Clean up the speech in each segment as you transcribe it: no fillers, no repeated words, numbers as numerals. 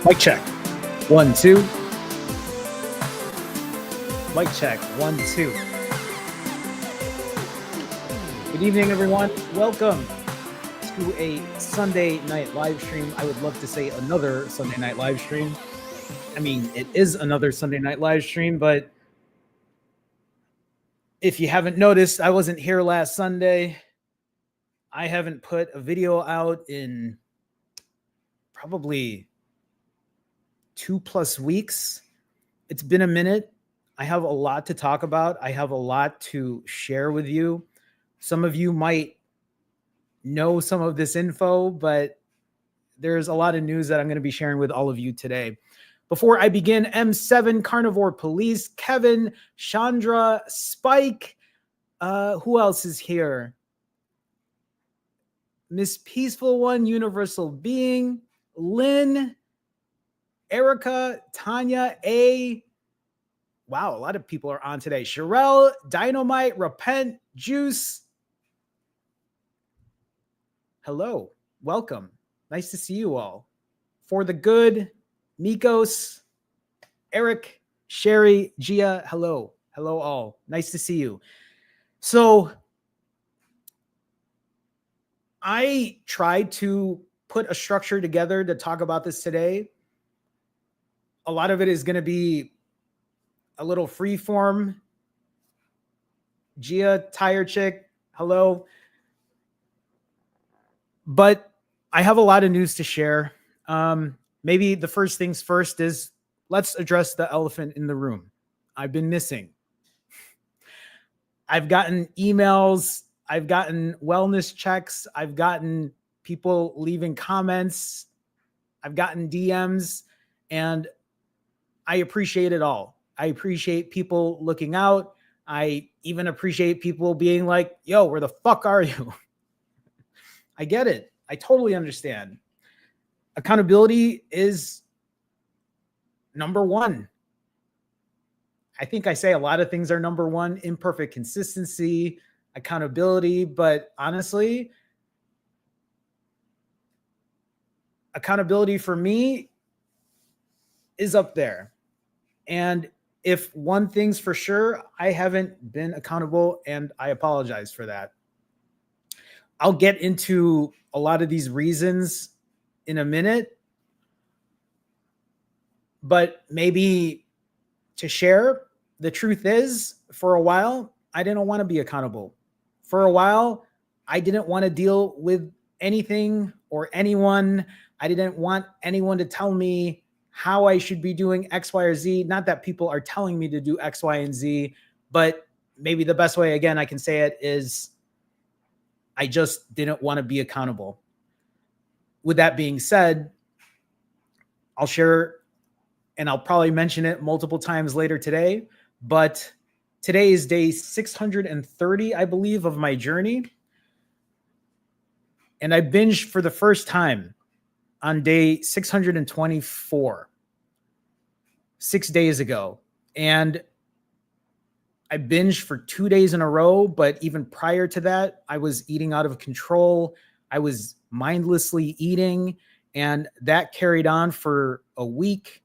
Mic check. 1, 2. Mic check. 1, 2. Good evening, everyone. Welcome to a Sunday night live stream. I would love to say another Sunday night live stream. I mean, it is another Sunday night live stream, but if you haven't noticed, I wasn't here last Sunday. I haven't put a video out in probably 2+ weeks. It's been a minute. I have a lot to talk about. I have a lot to share with you. Some of you might know some of this info, but there's a lot of news that I'm going to be sharing with all of you today. Before I begin, M7 Carnivore Police, Kevin, Chandra, Spike, who else is here? Miss Peaceful One, Universal Being, Lynn, Erica, Tanya, A. Wow, a lot of people are on today. Sherelle, Dynamite, Repent, Juice. Hello, welcome. Nice to see you all. For the Good, Nikos, Eric, Sherry, Gia, hello. Hello all. Nice to see you. So I tried to put a structure together to talk about this today. A lot of it is going to be a little free form. Gia, Tire Chick, hello. But I have a lot of news to share. Maybe the first things first is let's address the elephant in the room. I've been missing. I've gotten emails. I've gotten wellness checks. I've gotten people leaving comments. I've gotten DMs, and I appreciate it all. I appreciate people looking out. I even appreciate people being like, yo, where the fuck are you? I get it. I totally understand. Accountability is number one. I think I say a lot of things are number one: imperfect consistency, accountability. But honestly, accountability for me is up there. And if one thing's for sure, I haven't been accountable, and I apologize for that. I'll get into a lot of these reasons in a minute, but maybe to share, the truth is, for a while, I didn't want to be accountable. For a while, I didn't want to deal with anything or anyone. I didn't want anyone to tell me how I should be doing X, Y, or Z. Not that people are telling me to do X, Y, and Z, but maybe the best way, again, I can say it is I just didn't want to be accountable. With that being said, I'll share, and I'll probably mention it multiple times later today, but today is day 630, I believe, of my journey. And I binged for the first time on day 624, 6 days ago. And I binged for 2 days in a row, but even prior to that, I was eating out of control. I was mindlessly eating, and that carried on for a week.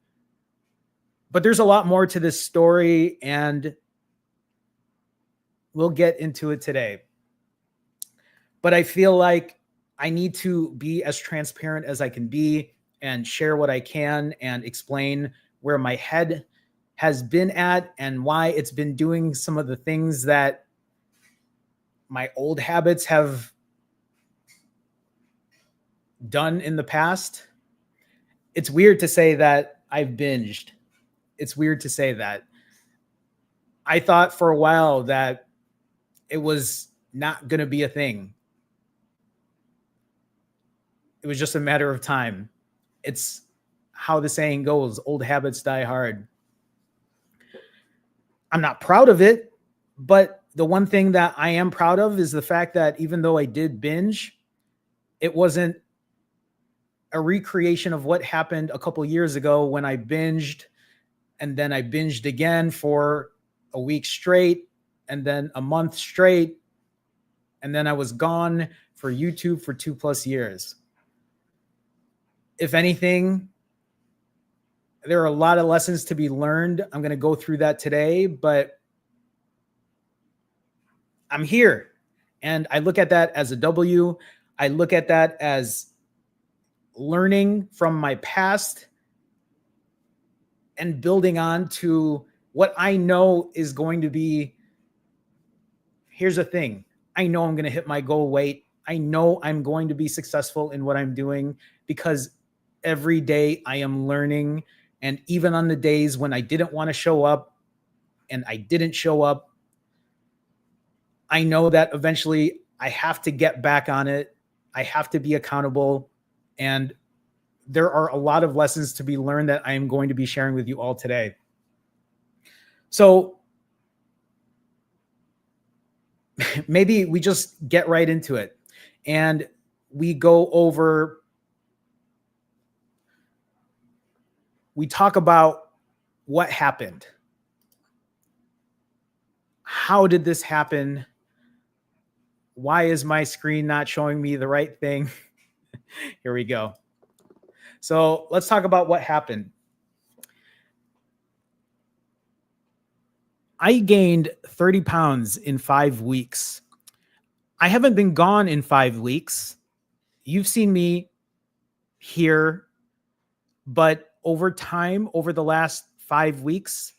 But there's a lot more to this story, and we'll get into it today. But I feel like I need to be as transparent as I can be and share what I can and explain where my head has been at and why it's been doing some of the things that my old habits have done in the past. It's weird to say that I've binged. It's weird to say that. I thought for a while that it was not going to be a thing. It was just a matter of time. It's how the saying goes, old habits die hard. I'm not proud of it, but the one thing that I am proud of is the fact that even though I did binge, it wasn't a recreation of what happened a couple years ago when I binged, and then I binged again for a week straight, and then a month straight, and then I was gone for YouTube for 2+ years. If anything, There are a lot of lessons to be learned. I'm going to go through that today, but I'm here. And I look at that as a W. I look at that as learning from my past and building on to what I know is going to be. Here's the thing. I know I'm going to hit my goal weight. I know I'm going to be successful in what I'm doing because every day I am learning. And even on the days when I didn't want to show up and I didn't show up, I know that eventually I have to get back on it. I have to be accountable. And there are a lot of lessons to be learned that I am going to be sharing with you all today. So maybe we just get right into it and we go over, we talk about what happened. How did this happen? Why is my screen not showing me the right thing? Here we go. So let's talk about what happened. I gained 30 pounds in 5 weeks. I haven't been gone in 5 weeks. You've seen me here, but over time, over the last 5 weeks,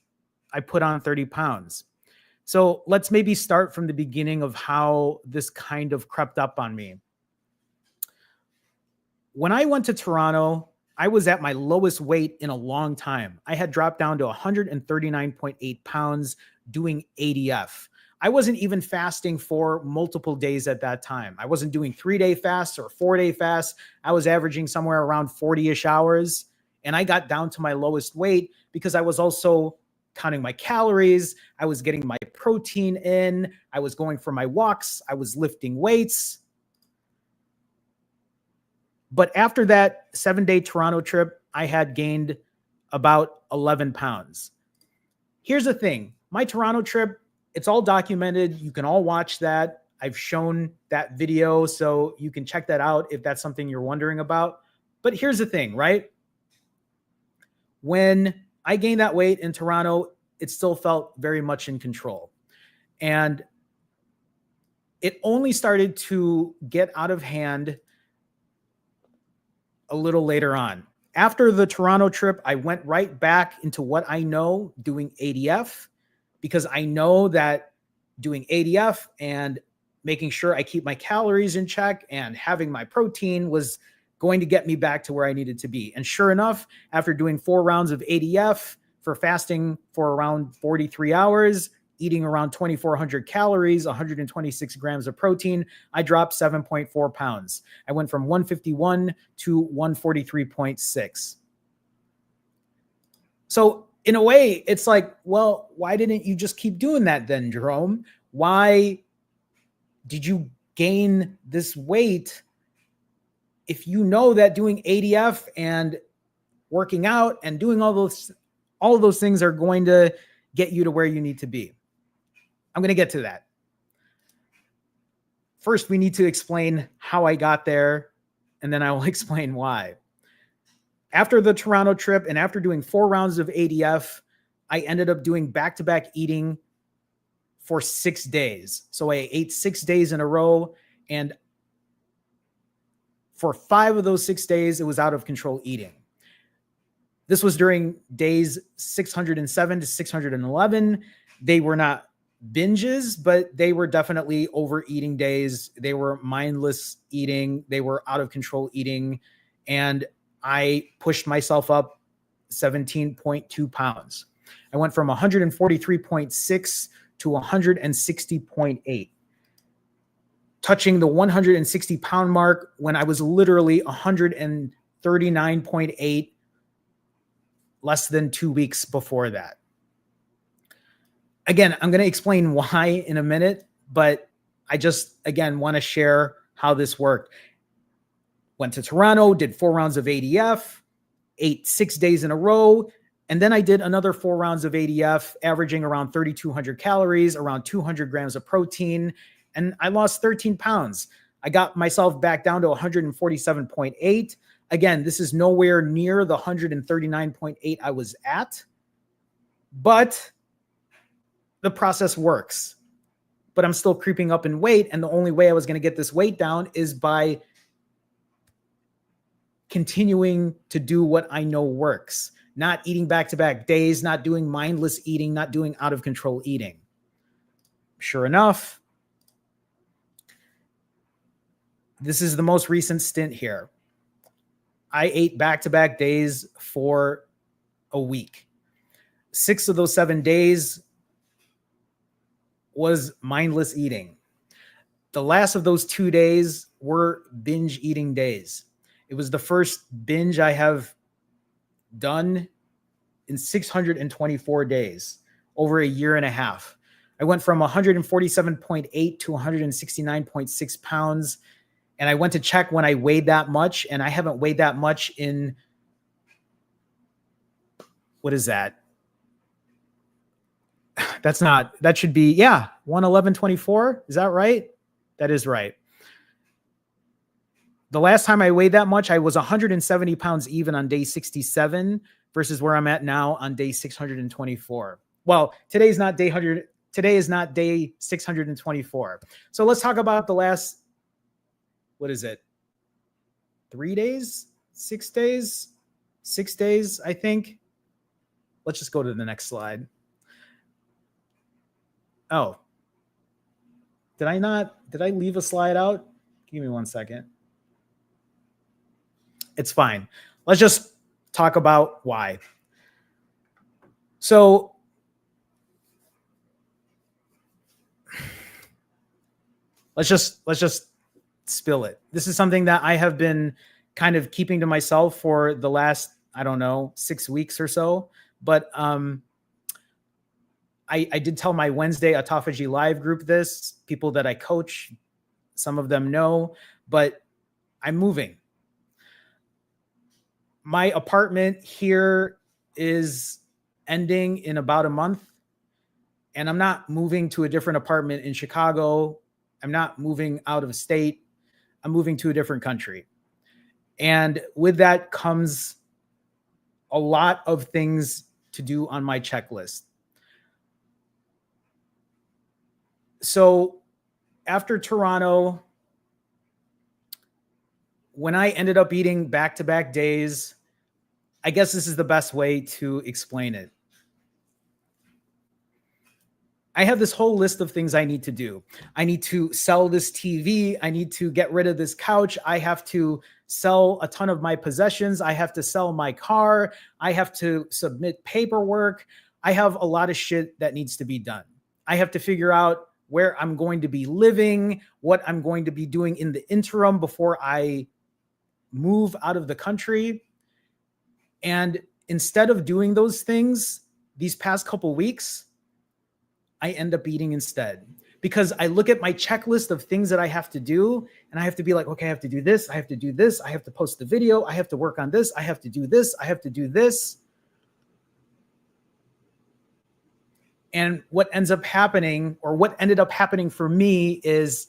I put on 30 pounds. So let's maybe start from the beginning of how this kind of crept up on me. When I went to Toronto, I was at my lowest weight in a long time. I had dropped down to 139.8 pounds doing ADF. I wasn't even fasting for multiple days at that time. I wasn't doing 3-day fasts or 4-day fasts. I was averaging somewhere around 40-ish hours. And I got down to my lowest weight because I was also counting my calories. I was getting my protein in. I was going for my walks. I was lifting weights. But after that 7-day Toronto trip, I had gained about 11 pounds. Here's the thing. My Toronto trip, it's all documented. You can all watch that. I've shown that video, so you can check that out if that's something you're wondering about. But here's the thing, right? When I gained that weight in Toronto, it still felt very much in control. And it only started to get out of hand a little later on. After the Toronto trip, I went right back into what I know, doing ADF, because I know that doing ADF and making sure I keep my calories in check and having my protein was going to get me back to where I needed to be. And sure enough, after doing 4 rounds of ADF for fasting for around 43 hours, eating around 2,400 calories, 126 grams of protein, I dropped 7.4 pounds. I went from 151 to 143.6. So in a way, it's like, well, why didn't you just keep doing that then, Jerome? Why did you gain this weight if you know that doing ADF and working out and doing all of those things are going to get you to where you need to be? I'm going to get to that. First, we need to explain how I got there, and then I will explain why. After the Toronto trip and after doing 4 rounds of ADF, I ended up doing back-to-back eating for 6 days. So I ate 6 days in a row, and for 5 of those 6 days, it was out of control eating. This was during days 607 to 611. They were not binges, but they were definitely overeating days. They were mindless eating. They were out of control eating. And I pushed myself up 17.2 pounds. I went from 143.6 to 160.8, touching the 160 pound mark when I was literally 139.8 less than 2 weeks before that. Again, I'm going to explain why in a minute, but I just, again, want to share how this worked. Went to Toronto, did 4 rounds of ADF, ate 6 days in a row, and then I did another 4 rounds of ADF, averaging around 3,200 calories, around 200 grams of protein, and I lost 13 pounds. I got myself back down to 147.8. Again, this is nowhere near the 139.8 I was at, but the process works. But I'm still creeping up in weight, and the only way I was going to get this weight down is by continuing to do what I know works. Not eating back-to-back days, not doing mindless eating, not doing out-of-control eating. Sure enough, this is the most recent stint here. I ate back-to-back days for a week. 6 of those 7 days was mindless eating. The last of those 2 days were binge eating days. It was the first binge I have done in 624 days, over a year and a half. I went from 147.8 to 169.6 pounds. And I went to check when I weighed that much, and I haven't weighed that much in, what is that? That should be, 111.24. Is that right? That is right. The last time I weighed that much, I was 170 pounds even on day 67 versus where I'm at now on day 624. Well, today is not day 624. So let's talk about the last, what is it? 3 days? 6 days? 6 days, I think. Let's just go to the next slide. Oh. Did I leave a slide out? Give me 1 second. It's fine. Let's just talk about why. So let's just spill it. This is something that I have been kind of keeping to myself for the last, 6 weeks or so. But I did tell my Wednesday autophagy live group this. People that I coach, some of them know, but I'm moving. My apartment here is ending in about a month, and I'm not moving to a different apartment in Chicago. I'm not moving out of state. I'm moving to a different country. And with that comes a lot of things to do on my checklist. So after Toronto, when I ended up eating back-to-back days, I guess this is the best way to explain it. I have this whole list of things I need to do. I need to sell this TV. I need to get rid of this couch. I have to sell a ton of my possessions. I have to sell my car. I have to submit paperwork. I have a lot of shit that needs to be done. I have to figure out where I'm going to be living, what I'm going to be doing in the interim before I move out of the country. And instead of doing those things these past couple weeks, I end up eating instead, because I look at my checklist of things that I have to do, and I have to be like, okay, I have to do this. I have to do this. I have to post the video. I have to work on this. I have to do this. I have to do this. And what ends up happening, or what ended up happening for me, is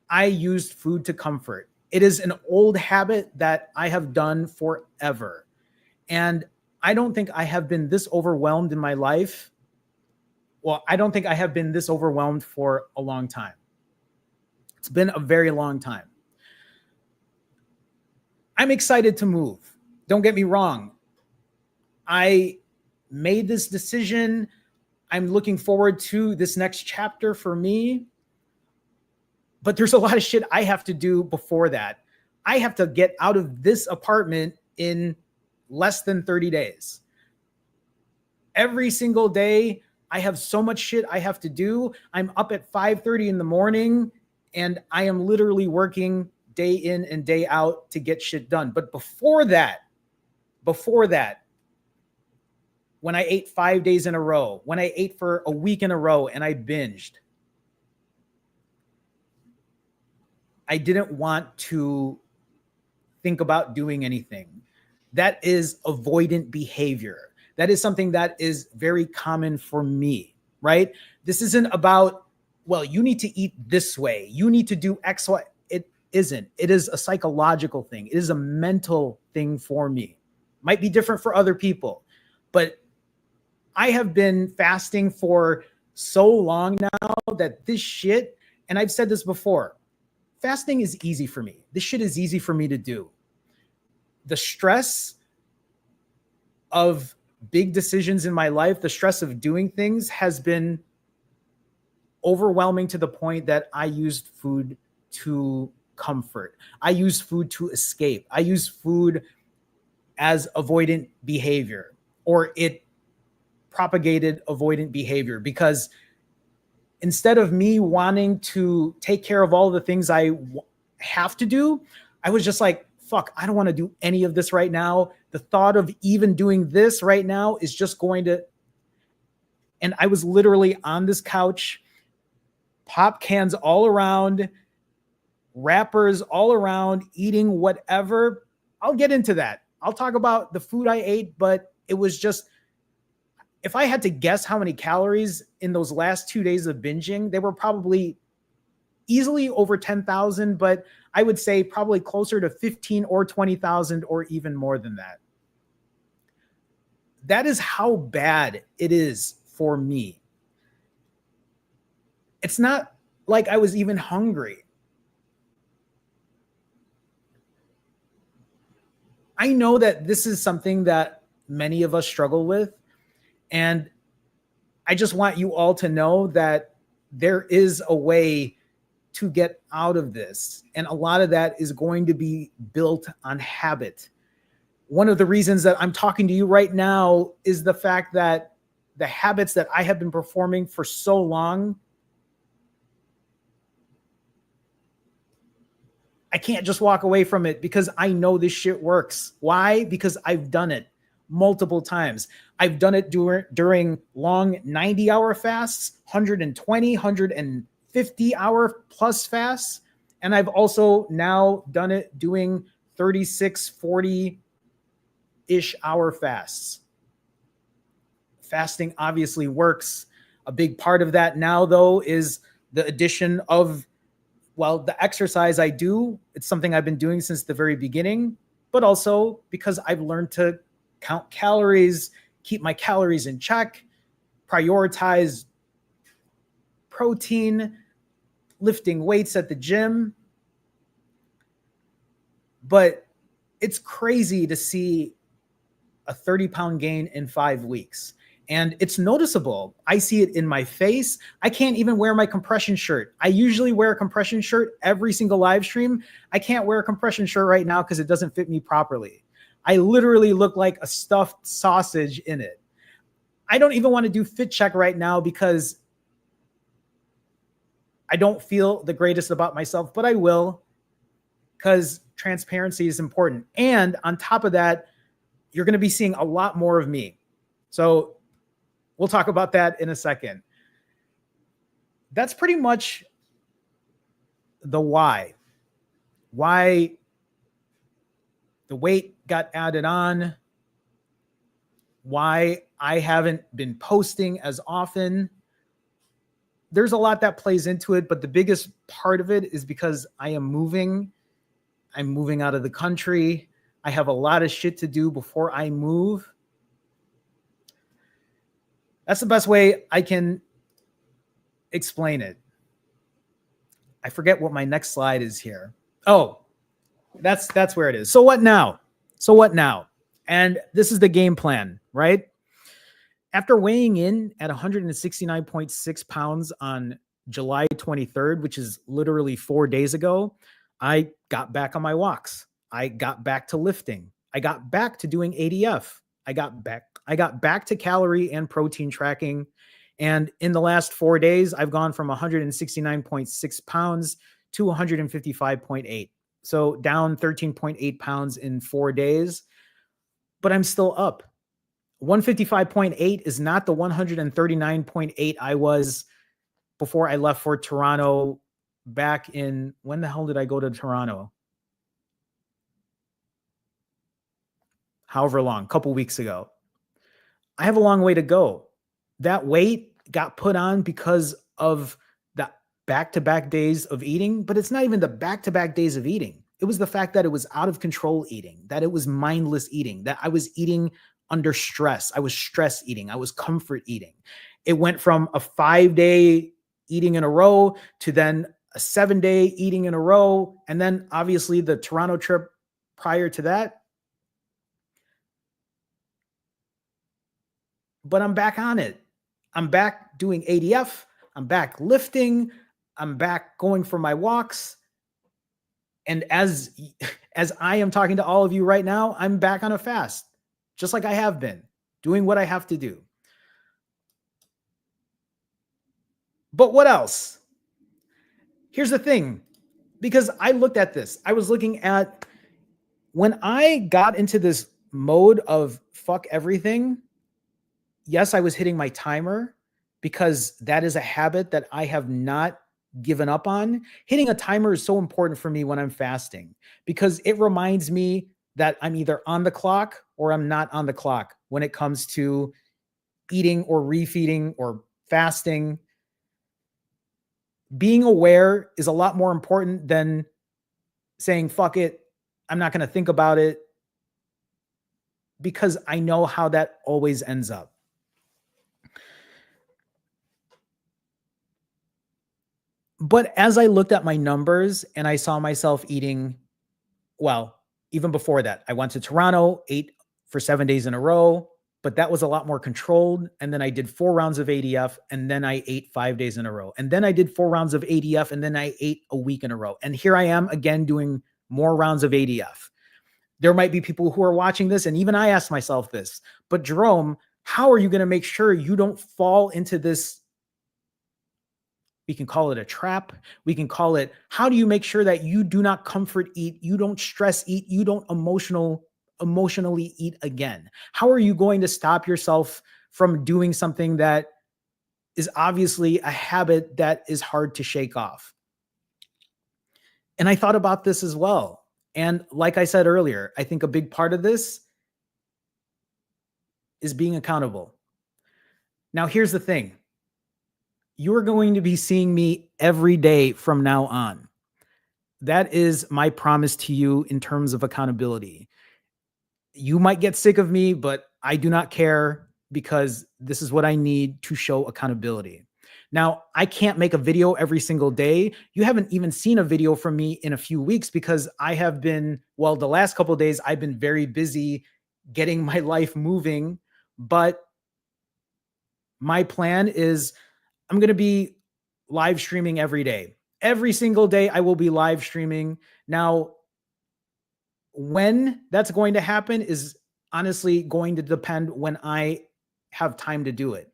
I used food to comfort. It is an old habit that I have done forever. And I don't think I have been this overwhelmed in my life. Well, I don't think I have been this overwhelmed for a long time. It's been a very long time. I'm excited to move. Don't get me wrong. I made this decision. I'm looking forward to this next chapter for me. But there's a lot of shit I have to do before that. I have to get out of this apartment in less than 30 days. Every single day, I have so much shit I have to do. I'm up at 5:30 in the morning, and I am literally working day in and day out to get shit done. But before that, when I ate 5 days in a row, when I ate for a week in a row and I binged, I didn't want to think about doing anything. That is avoidant behavior. That is something that is very common for me, right? This isn't about, well, you need to eat this way. You need to do X, Y. isn't. It is a psychological thing. It is a mental thing for me. Might be different for other people, but I have been fasting for so long now that this shit, and I've said this before, fasting is easy for me. This shit is easy for me to do. The stress of big decisions in my life, the stress of doing things has been overwhelming to the point that I used food to comfort. I use food to escape. I use food as avoidant behavior, or it propagated avoidant behavior, because instead of me wanting to take care of all the things I have to do, I was just like, fuck, I don't want to do any of this right now. The thought of even doing this right now is just going to, and I was literally on this couch, pop cans all around, wrappers all around, eating whatever. I'll get into that. I'll talk about the food I ate, but it was just, if I had to guess how many calories in those last 2 days of binging, they were probably easily over 10,000, but I would say probably closer to 15 or 20,000 or even more than that. That is how bad it is for me. It's not like I was even hungry. I know that this is something that many of us struggle with. And I just want you all to know that there is a way to get out of this. And a lot of that is going to be built on habit. One of the reasons that I'm talking to you right now is the fact that the habits that I have been performing for so long, I can't just walk away from it because I know this shit works. Why? Because I've done it multiple times. I've done it during long 90-hour fasts, 120, 150-hour plus fasts. And I've also now done it doing 36, 40-ish hour fasts. Fasting obviously works. A big part of that now, though, is the addition of, well, the exercise I do. It's something I've been doing since the very beginning, but also because I've learned to count calories, keep my calories in check, prioritize protein, lifting weights at the gym. But it's crazy to see a 30-pound gain in 5 weeks. And it's noticeable. I see it in my face. I can't even wear my compression shirt. I usually wear a compression shirt every single live stream. I can't wear a compression shirt right now because it doesn't fit me properly. I literally look like a stuffed sausage in it. I don't even want to do fit check right now because I don't feel the greatest about myself, but I will, because transparency is important. And on top of that, you're going to be seeing a lot more of me. So we'll talk about that in a second. That's pretty much the why the weight got added on, why I haven't been posting as often. There's a lot that plays into it, but the biggest part of it is because I am moving. I'm moving out of the country. I have a lot of shit to do before I move. That's the best way I can explain it. I forget what my next slide is here. Oh, that's where it is. So what now? And this is the game plan, right? After weighing in at 169.6 pounds on July 23rd, which is literally 4 days ago, I got back on my walks. I got back to lifting. I got back to doing ADF. I got back to calorie and protein tracking. And in the last 4 days, I've gone from 169.6 pounds to 155.8. So down 13.8 pounds in 4 days, but I'm still up. 155.8 is not the 139.8 I was before I left for Toronto back in, when the hell did I go to Toronto? However long, a couple weeks ago. I have a long way to go. That weight got put on because of back-to-back days of eating, but it's not even the back-to-back days of eating. It was the fact that it was out of control eating, that it was mindless eating, that I was eating under stress. I was stress eating. I was comfort eating. It went from a 5-day eating in a row to then a 7-day eating in a row. And then obviously the Toronto trip prior to that. But I'm back on it. I'm back doing ADF. I'm back lifting. I'm back going for my walks. And as I am talking to all of you right now, I'm back on a fast, just like I have been, doing what I have to do. But what else? Here's the thing, because I looked at this. I was looking at when I got into this mode of fuck everything. Yes, I was hitting my timer because that is a habit that I have not given up on. Hitting a timer is so important for me when I'm fasting because it reminds me that I'm either on the clock or I'm not on the clock when it comes to eating or refeeding or fasting. Being aware is a lot more important than saying, fuck it, I'm not going to think about it, because I know how that always ends up. But as I looked at my numbers and I saw myself eating, well, even before that, I went to Toronto, ate for 7 days in a row, but that was a lot more controlled. And then I did 4 rounds of ADF and then I ate 5 days in a row. And then I did 4 rounds of ADF and then I ate a week in a row. And here I am again doing more rounds of ADF. There might be people who are watching this, and even I asked myself this, but Jerome, how are you going to make sure you don't fall into this? We can call it a trap. We can call it, how do you make sure that you do not comfort eat, you don't stress eat, you don't emotionally eat again? How are you going to stop yourself from doing something that is obviously a habit that is hard to shake off? And I thought about this as well. And like I said earlier, I think a big part of this is being accountable. Now, here's the thing. You're going to be seeing me every day from now on. That is my promise to you in terms of accountability. You might get sick of me, but I do not care because this is what I need to show accountability. Now, I can't make a video every single day. You haven't even seen a video from me in a few weeks because I have been, well, the last couple of days, I've been very busy getting my life moving. But my plan is I'm going to be live streaming every day. Every single day, I will be live streaming. Now, when that's going to happen is honestly going to depend when I have time to do it.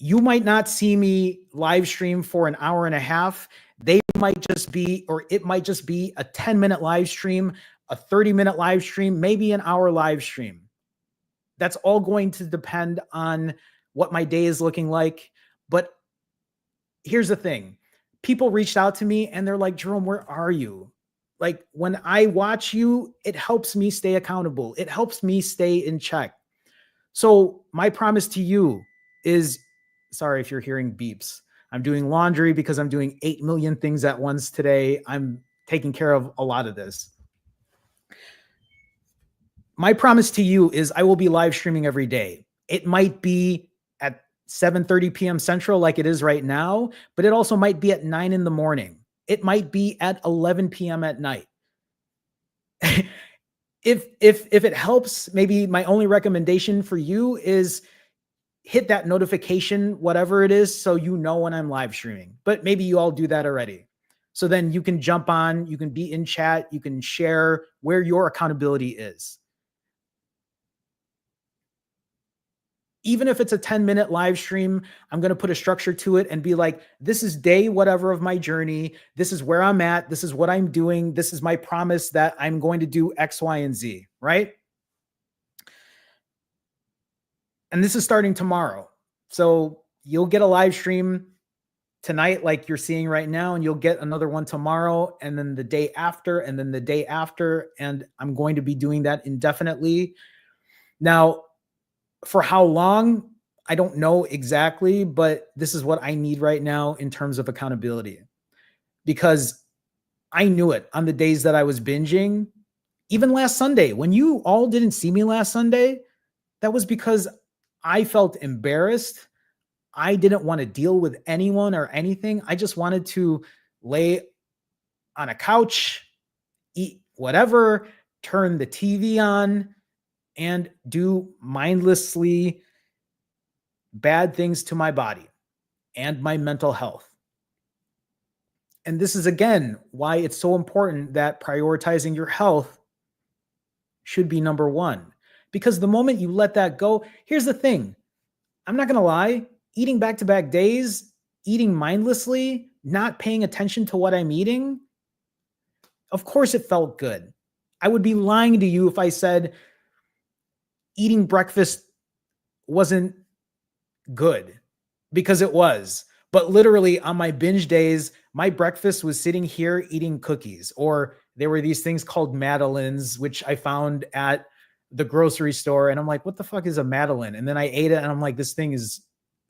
You might not see me live stream for an hour and a half. They might just be, or it might just be a 10-minute live stream, a 30-minute live stream, maybe an hour live stream. That's all going to depend on what my day is looking like. But here's the thing. People reached out to me and they're like, Jerome, where are you? Like, when I watch you, it helps me stay accountable. It helps me stay in check. So my promise to you is, sorry if you're hearing beeps. I'm doing laundry because I'm doing 8 million things at once today. I'm taking care of a lot of this. My promise to you is I will be live streaming every day. It might be at 7:30 p.m. Central like it is right now, but it also might be at 9 in the morning. It might be at 11 p.m. at night. If it helps, maybe my only recommendation for you is hit that notification, whatever it is, so you know when I'm live streaming. But maybe you all do that already. So then you can jump on, you can be in chat, you can share where your accountability is. Even if it's a 10-minute live stream, I'm going to put a structure to it and be like, this is day whatever of my journey. This is where I'm at. This is what I'm doing. This is my promise that I'm going to do X, Y, and Z, right? And this is starting tomorrow. So you'll get a live stream tonight like you're seeing right now, and you'll get another one tomorrow, and then the day after, and then the day after. And I'm going to be doing that indefinitely. Now, for how long? I don't know exactly, but this is what I need right now in terms of accountability, because I knew it on the days that I was binging. Even last Sunday, when you all didn't see me last Sunday, that was because I felt embarrassed. I didn't want to deal with anyone or anything. I just wanted to lay on a couch, eat whatever, turn the TV on, and do mindlessly bad things to my body and my mental health. And this is, again, why it's so important that prioritizing your health should be number one. Because the moment you let that go, here's the thing, I'm not going to lie, eating back to back days, eating mindlessly, not paying attention to what I'm eating, of course it felt good. I would be lying to you if I said eating breakfast wasn't good, because it was. But literally on my binge days, my breakfast was sitting here eating cookies, or there were these things called Madeleines, which I found at the grocery store. And I'm like, what the fuck is a Madeleine? And then I ate it and I'm like, this thing is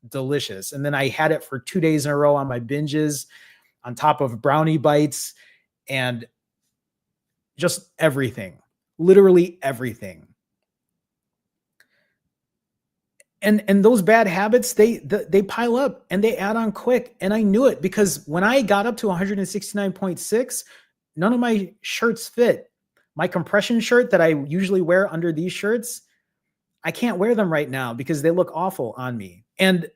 delicious. And then I had it for 2 days in a row on my binges, on top of brownie bites and just everything, literally everything. And those bad habits, they pile up and they add on quick. And I knew it, because when I got up to 169.6, none of my shirts fit. My compression shirt that I usually wear under these shirts, I can't wear them right now because they look awful on me. And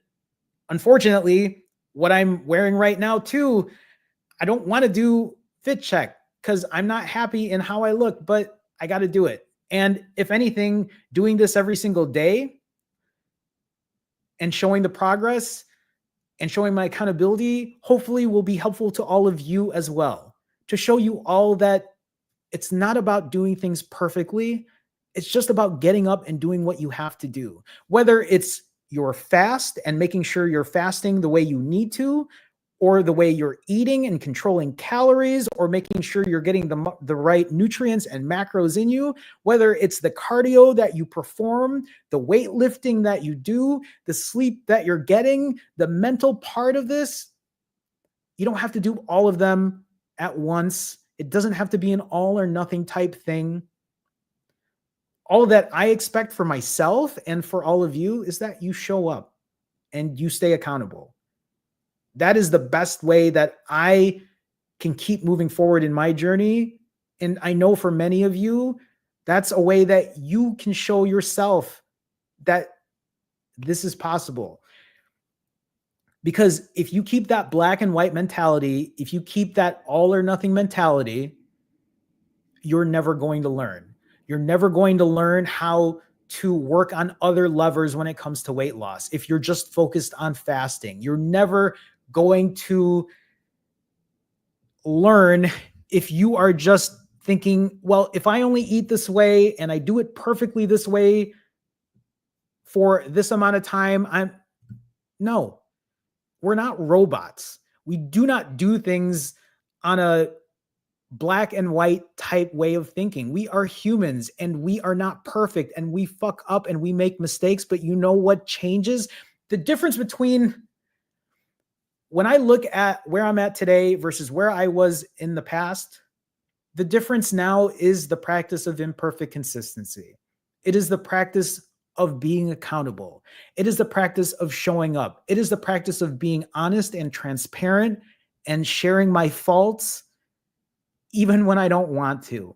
unfortunately, what I'm wearing right now too, I don't want to do fit check because I'm not happy in how I look, but I got to do it. And if anything, doing this every single day and showing the progress and showing my accountability hopefully will be helpful to all of you as well, to show you all that it's not about doing things perfectly. It's just about getting up and doing what you have to do, whether it's your fast and making sure you're fasting the way you need to, or the way you're eating and controlling calories, or making sure you're getting the right nutrients and macros in you, whether it's the cardio that you perform, the weightlifting that you do, the sleep that you're getting, the mental part of this. You don't have to do all of them at once. It doesn't have to be an all or nothing type thing. All that I expect for myself and for all of you is that you show up and you stay accountable. That is the best way that I can keep moving forward in my journey. And I know for many of you, that's a way that you can show yourself that this is possible. Because if you keep that black and white mentality, if you keep that all or nothing mentality, you're never going to learn. You're never going to learn how to work on other levers when it comes to weight loss. If you're just focused on fasting, you're never going to learn if you are just thinking, well, if I only eat this way and I do it perfectly this way for this amount of time, no, we're not robots. We do not do things on a black and white type way of thinking. We are humans and we are not perfect and we fuck up and we make mistakes. But you know what changes? The difference between when I look at where I'm at today versus where I was in the past, the difference now is the practice of imperfect consistency. It is the practice of being accountable. It is the practice of showing up. It is the practice of being honest and transparent and sharing my faults even when I don't want to.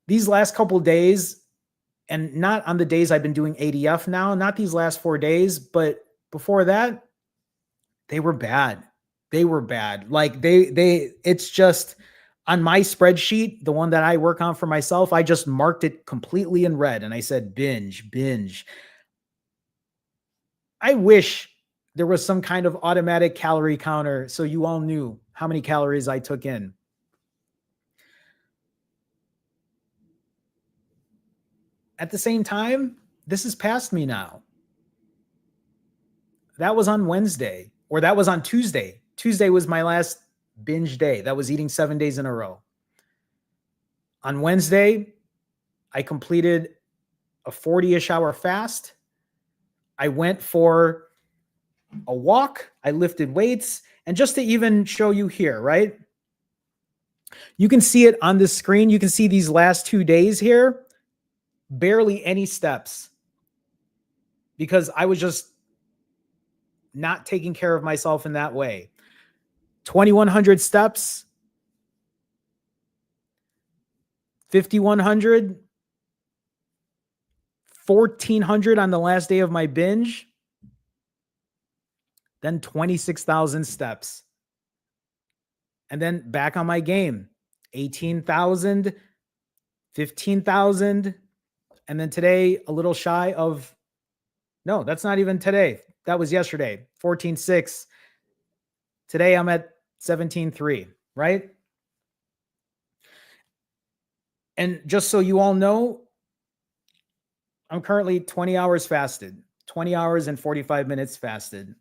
These last couple of days, and not on the days I've been doing ADF now, not these last 4 days, but before that, they were bad. They were bad. Like it's just on my spreadsheet, the one that I work on for myself, I just marked it completely in red and I said, binge, binge. I wish there was some kind of automatic calorie counter so you all knew how many calories I took in. At the same time, this is past me now. That was on Wednesday, or that was on Tuesday. Tuesday was my last binge day. That was eating 7 days in a row. On Wednesday, I completed a 40-ish hour fast. I went for a walk. I lifted weights. And just to even show you here, right? You can see it on this screen. You can see these last 2 days here, barely any steps because I was just not taking care of myself in that way. 2,100 steps, 5,100, 1,400 on the last day of my binge, then 26,000 steps. And then back on my game, 18,000, 15,000. And then today, a little shy of, no, that's not even today. That was yesterday, 14.6. Today I'm at 17.3, right? And just so you all know, I'm currently 20 hours fasted, 20 hours and 45 minutes fasted.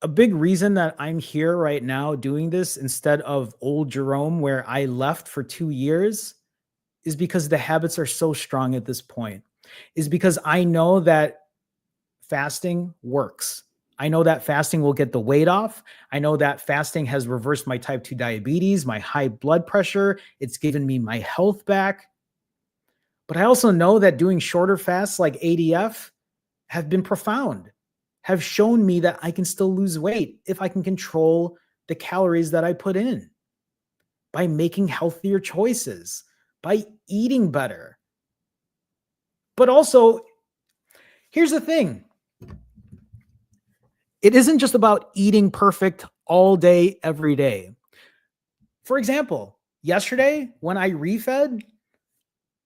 A big reason that I'm here right now doing this instead of old Jerome, where I left for 2 years, is because the habits are so strong at this point, is because I know that fasting works. I know that fasting will get the weight off. I know that fasting has reversed my type 2 diabetes, my high blood pressure. It's given me my health back. But I also know that doing shorter fasts like ADF have been profound, have shown me that I can still lose weight if I can control the calories that I put in by making healthier choices, by eating better. But also, here's the thing. It isn't just about eating perfect all day, every day. For example, yesterday when I refed,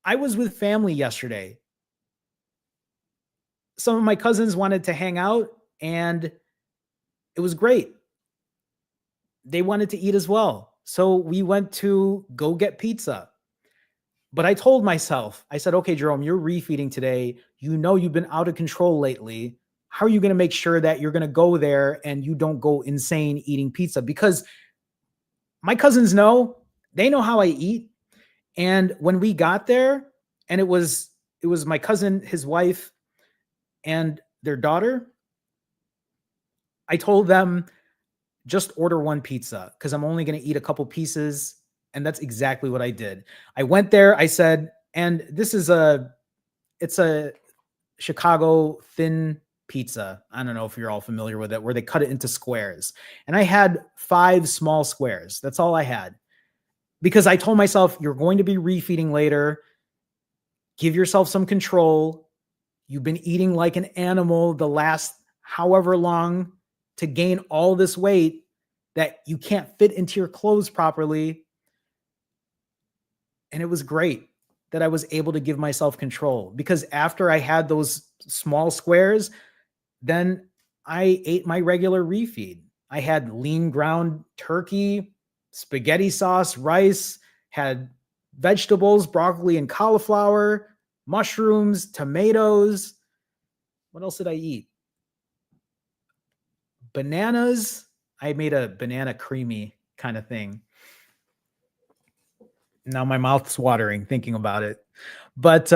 I was with family yesterday. Some of my cousins wanted to hang out and it was great. They wanted to eat as well. So we went to go get pizza. But I told myself, I said, okay, Jerome, you're refeeding today. You know you've been out of control lately. How are you going to make sure that you're going to go there and you don't go insane eating pizza? Because my cousins know, they know how I eat. And when we got there, and it was my cousin, his wife, and their daughter, I told them, just order one pizza because I'm only going to eat a couple pieces. And that's exactly what I did. I went there, I said, and it's a Chicago thin pizza. I don't know if you're all familiar with it, where they cut it into squares. And I had 5 small squares. That's all I had. Because I told myself, you're going to be refeeding later. Give yourself some control. You've been eating like an animal the last however long to gain all this weight that you can't fit into your clothes properly. And it was great that I was able to give myself control, because after I had those small squares, then I ate my regular refeed. I had lean ground turkey, spaghetti sauce, rice, had vegetables, broccoli and cauliflower, mushrooms, tomatoes. What else did I eat? Bananas. I made a banana creamy kind of thing. Now my mouth's watering thinking about it. But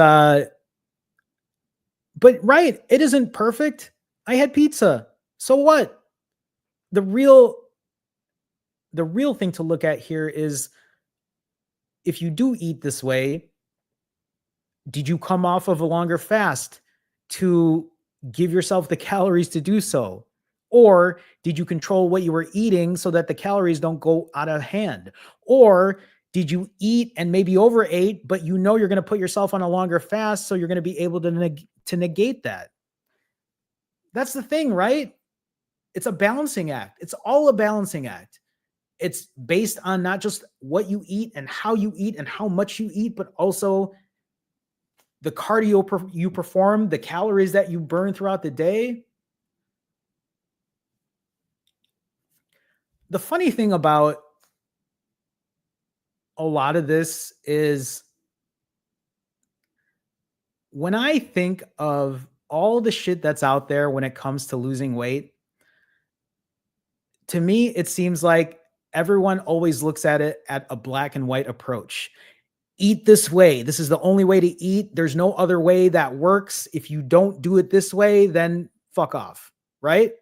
right, it isn't perfect. I had pizza. So what? The real thing to look at here is, if you do eat this way, did you come off of a longer fast to give yourself the calories to do so? Or did you control what you were eating so that the calories don't go out of hand? Or did you eat and maybe overate, but you know you're going to put yourself on a longer fast, so you're going to be able to negate that? That's the thing, right? It's a balancing act. It's all a balancing act. It's based on not just what you eat and how much you eat, but also the cardio you perform, the calories that you burn throughout the day. The funny thing about a lot of this is, when I think of all the shit that's out there when it comes to losing weight, to me, it seems like Everyone always looks at it at a black and white approach. Eat this way. This is the only way to eat. There's no other way that works. If you don't do it this way, then fuck off, right?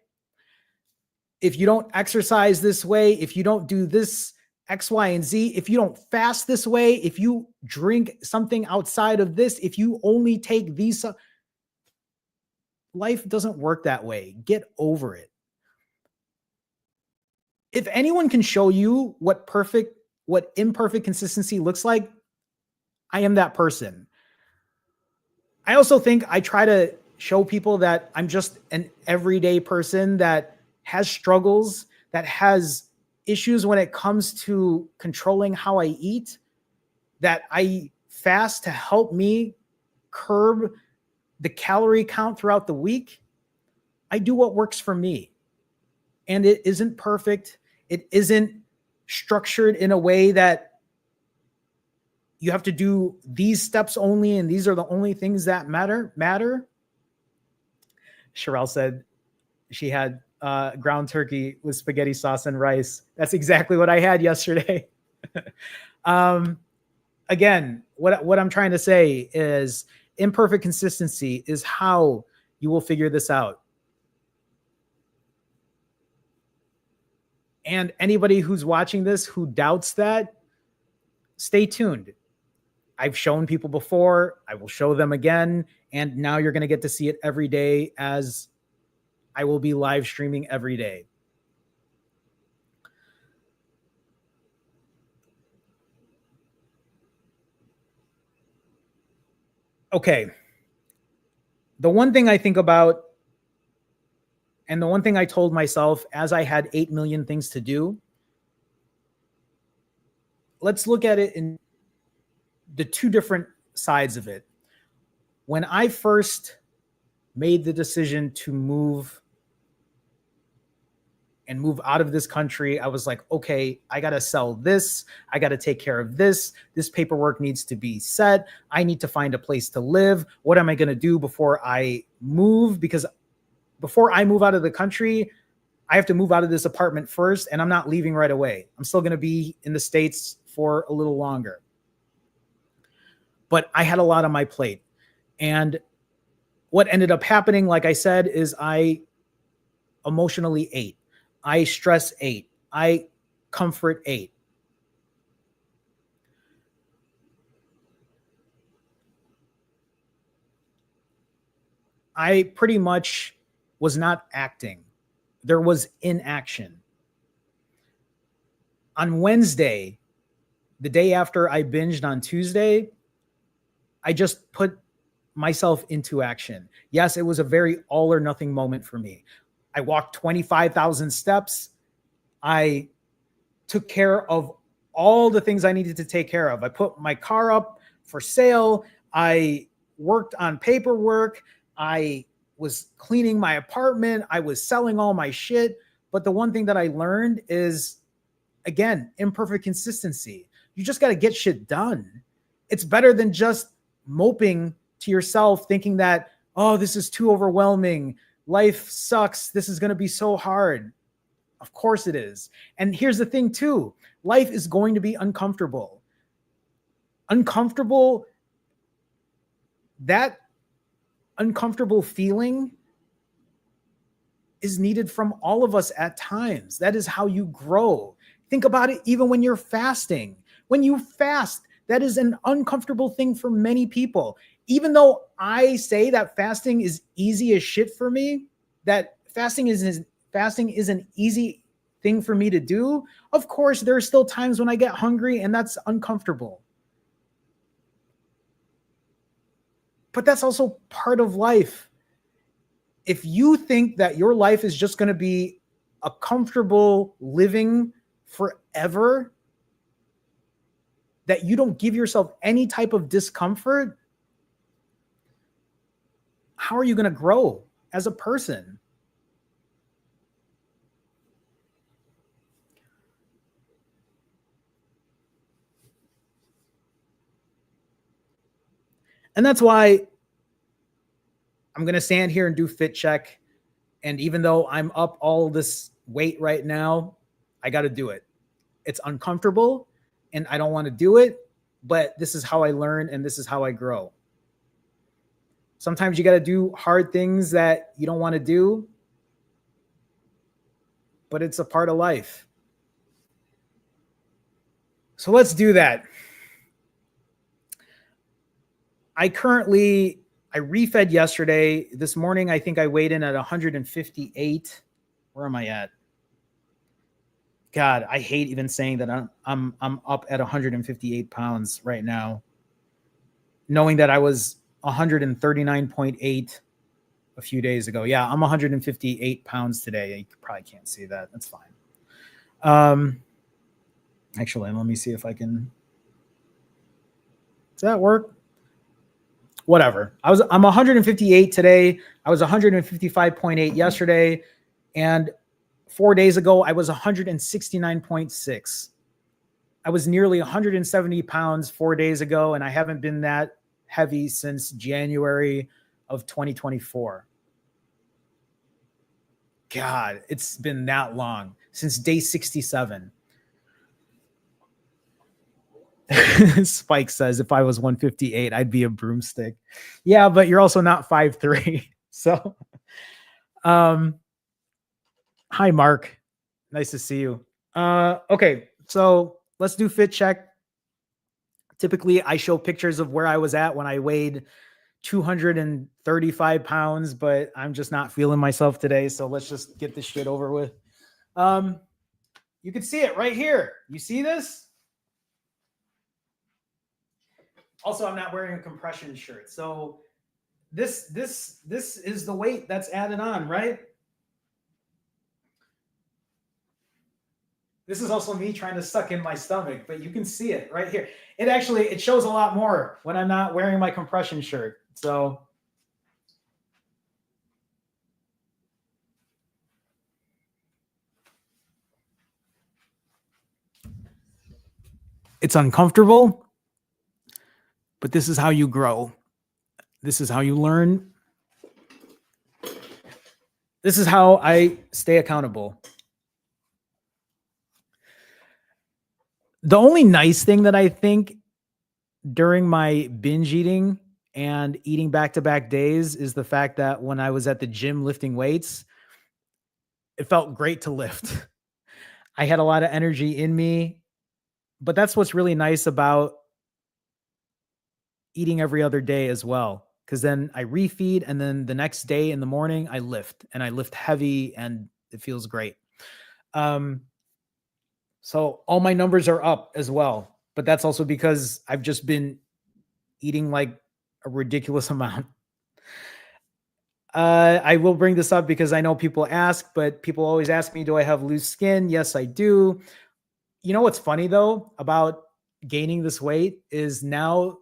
If you don't exercise this way, if you don't do this X, Y, and Z, if you don't fast this way, if you drink something outside of this, if you only take these, life doesn't work that way. Get over it. If anyone can show you what imperfect consistency looks like, I am that person. I also think I try to show people that I'm just an everyday person that has struggles, that has issues when it comes to controlling how I eat, that I fast to help me curb the calorie count throughout the week. I do what works for me. And it isn't perfect. It isn't structured in a way that you have to do these steps only, and these are the only things that matter. Sherelle said she had ground turkey with spaghetti sauce and rice. That's exactly what I had yesterday. Again, what I'm trying to say is imperfect consistency is how you will figure this out. And anybody who's watching this who doubts that, stay tuned. I've shown people before. I will show them again. And now you're going to get to see it every day, as I will be live streaming every day. Okay. The one thing I think about, and the one thing I told myself as I had 8 million things to do, let's look at it in the two different sides of it. When I first made the decision to move out of this country, I was like, okay, I got to sell this. I got to take care of this. This paperwork needs to be set. I need to find a place to live. What am I going to do before I move? Because before I move out of the country, I have to move out of this apartment first, and I'm not leaving right away. I'm still going to be in the States for a little longer. But I had a lot on my plate. And what ended up happening, like I said, is I emotionally ate. I stress ate. I comfort ate. I pretty much was not acting. There was inaction. On Wednesday, the day after I binged on Tuesday, I just put myself into action. Yes, it was a very all or nothing moment for me. I walked 25,000 steps. I took care of all the things I needed to take care of. I put my car up for sale. I worked on paperwork. I was cleaning my apartment. I was selling all my shit. But the one thing that I learned is, again, imperfect consistency. You just got to get shit done. It's better than just moping to yourself, thinking that, oh, this is too overwhelming. Life sucks. This is going to be so hard. Of course it is. And here's the thing too. Life is going to be uncomfortable. That uncomfortable feeling is needed from all of us at times. That is how you grow. Think about it even when you're fasting. When you fast, that is an uncomfortable thing for many people. Even though I say that fasting is easy as shit for me, that fasting is an easy thing for me to do, of course, there are still times when I get hungry and that's uncomfortable. But that's also part of life. If you think that your life is just going to be a comfortable living forever, that you don't give yourself any type of discomfort, how are you going to grow as a person? And that's why I'm going to stand here and do fit check. And even though I'm up all this weight right now, I got to do it. It's uncomfortable and I don't want to do it, but this is how I learn and this is how I grow. Sometimes you got to do hard things that you don't want to do, but it's a part of life. So let's do that. I refed yesterday. This morning, I think I weighed in at 158. Where am I at? God, I hate even saying that I'm up at 158 pounds right now, knowing that I was 139.8 a few days ago. Yeah, I'm 158 pounds today. You probably can't see that. That's fine. Actually, let me see if I can. Does that work? Whatever. I'm 158 today. I was 155.8 yesterday, and 4 days ago I was 169.6. I was nearly 170 pounds 4 days ago, and I haven't been that heavy since January of 2024. God, it's been that long, since day 67. Spike says, if I was 158, I'd be a broomstick. Yeah, but you're also not 5'3". So, hi, Mark. Nice to see you. Okay, so let's do fit check. Typically, I show pictures of where I was at when I weighed 235 pounds, but I'm just not feeling myself today. So let's just get this shit over with. You can see it right here. You see this? Also, I'm not wearing a compression shirt. So this is the weight that's added on, right? This is also me trying to suck in my stomach, but you can see it right here. It shows a lot more when I'm not wearing my compression shirt. So it's uncomfortable, but this is how you grow. This is how you learn. This is how I stay accountable. The only nice thing that I think during my binge eating and eating back-to-back days is the fact that when I was at the gym lifting weights, it felt great to lift. I had a lot of energy in me, but that's what's really nice about eating every other day as well. Cause then I refeed and then the next day in the morning I lift and I lift heavy and it feels great. So all my numbers are up as well, but that's also because I've just been eating like a ridiculous amount. I will bring this up because I know people ask, but people always ask me, do I have loose skin? Yes, I do. You know what's funny though about gaining this weight is now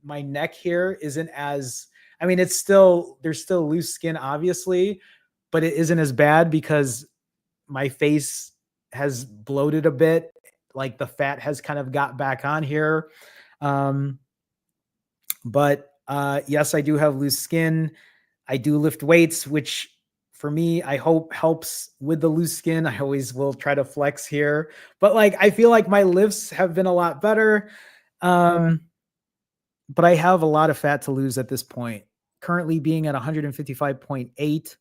my neck here isn't as, I mean, there's still loose skin, obviously, but it isn't as bad because my face has bloated a bit. Like the fat has kind of got back on here. But yes, I do have loose skin. I do lift weights, which for me, I hope helps with the loose skin. I always will try to flex here, but like, I feel like my lifts have been a lot better. But I have a lot of fat to lose at this point. Currently being at 155.8,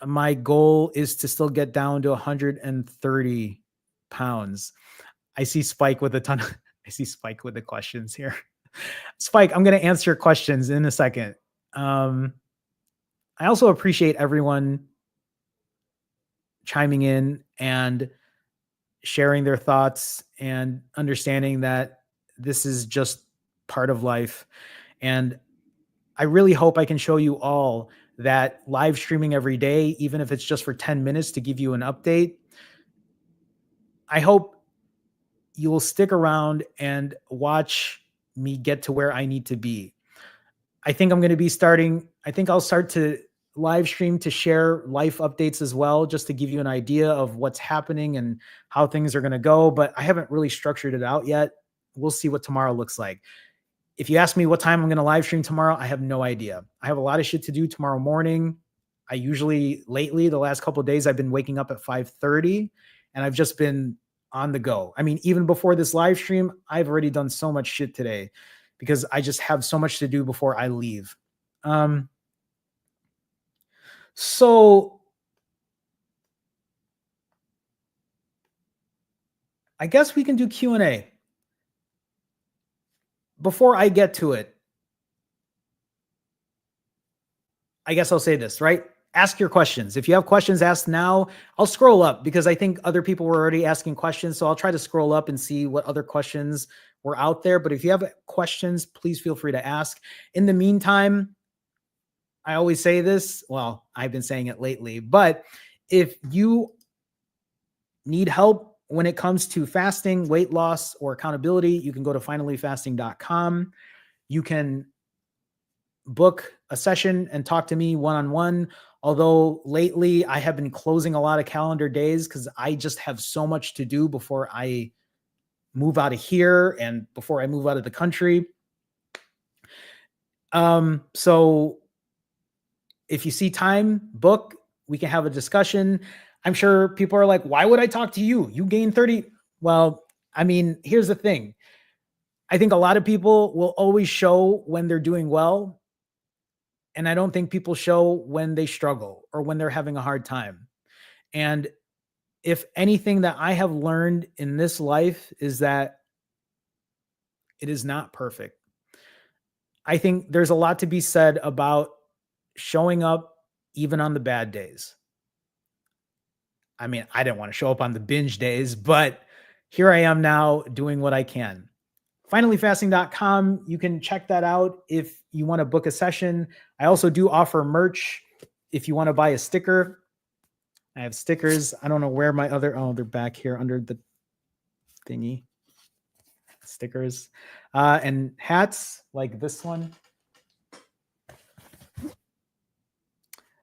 my goal is to still get down to 130 pounds. I see Spike with I see Spike with the questions here. Spike, I'm going to answer your questions in a second. I also appreciate everyone chiming in and sharing their thoughts and understanding that this is just part of life. And I really hope I can show you all that live streaming every day, even if it's just for 10 minutes to give you an update. I hope you will stick around and watch me get to where I need to be. I think I'll start to live stream to share life updates as well, just to give you an idea of what's happening and how things are going to go. But I haven't really structured it out yet. We'll see what tomorrow looks like. If you ask me what time I'm going to live stream tomorrow, I have no idea. I have a lot of shit to do tomorrow morning. Lately, the last couple of days, I've been waking up at 5:30 and I've just been on the go. I mean, even before this live stream, I've already done so much shit today because I just have so much to do before I leave. So I guess we can do Q&A. Before I get to it, I guess I'll say this, right? Ask your questions. If you have questions, ask now. I'll scroll up because I think other people were already asking questions. So I'll try to scroll up and see what other questions were out there. But if you have questions, please feel free to ask. In the meantime, I always say this. Well, I've been saying it lately, but if you need help when it comes to fasting, weight loss, or accountability, you can go to finallyfasting.com. You can book a session and talk to me one-on-one. Although lately I have been closing a lot of calendar days because I just have so much to do before I move out of here and before I move out of the country. So if you see time, book, we can have a discussion. I'm sure people are like, why would I talk to you? You gained 30. Well, I mean, here's the thing. I think a lot of people will always show when they're doing well. And I don't think people show when they struggle or when they're having a hard time. And if anything that I have learned in this life is that it is not perfect. I think there's a lot to be said about showing up even on the bad days. I mean, I didn't want to show up on the binge days, but here I am now doing what I can. Finallyfasting.com. You can check that out if you want to book a session. I also do offer merch if you want to buy a sticker. I have stickers. I don't know where my other, oh, they're back here under the thingy. Stickers. And hats like this one.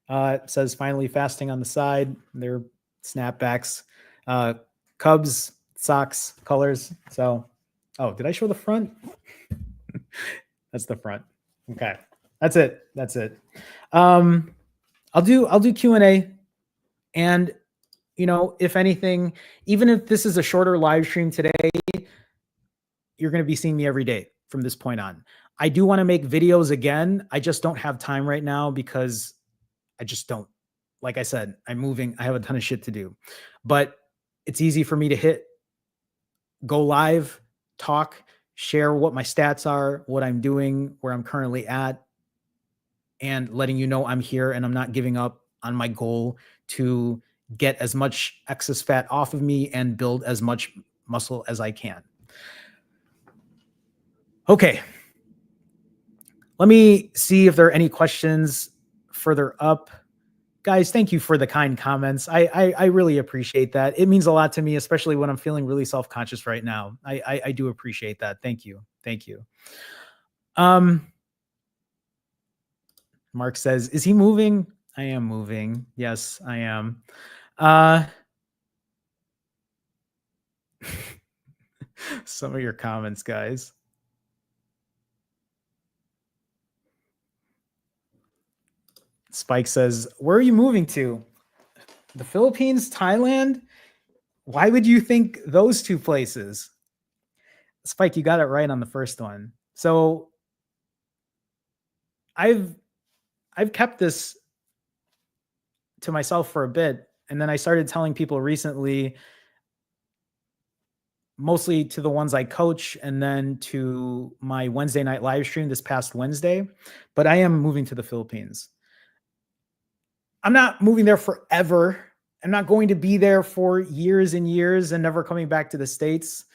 It says Finally Fasting on the side. They're snapbacks. Cubs, socks, colors. So, oh, did I show the front? That's the front. Okay. That's it. That's it. I'll do Q&A. And, you know, if anything, even if this is a shorter live stream today, you're going to be seeing me every day from this point on. I do want to make videos again. I just don't have time right now because I just don't. Like I said, I'm moving. I have a ton of shit to do. But it's easy for me to hit go live, talk, share what my stats are, what I'm doing, where I'm currently at, and letting you know I'm here and I'm not giving up on my goal to get as much excess fat off of me and build as much muscle as I can. Okay. Let me see if there are any questions further up. Guys, thank you for the kind comments. I really appreciate that. It means a lot to me, especially when I'm feeling really self-conscious right now. I do appreciate that. Thank you. Thank you. Mark says, is he moving? I am moving. Yes, I am. Some of your comments, guys. Spike says, where are you moving to? The Philippines, Thailand? Why would you think those two places? Spike, you got it right on the first one. So I've kept this to myself for a bit. And then I started telling people recently, mostly to the ones I coach and then to my Wednesday night live stream this past Wednesday, but I am moving to the Philippines. I'm not moving there forever. I'm not going to be there for years and years and never coming back to the States,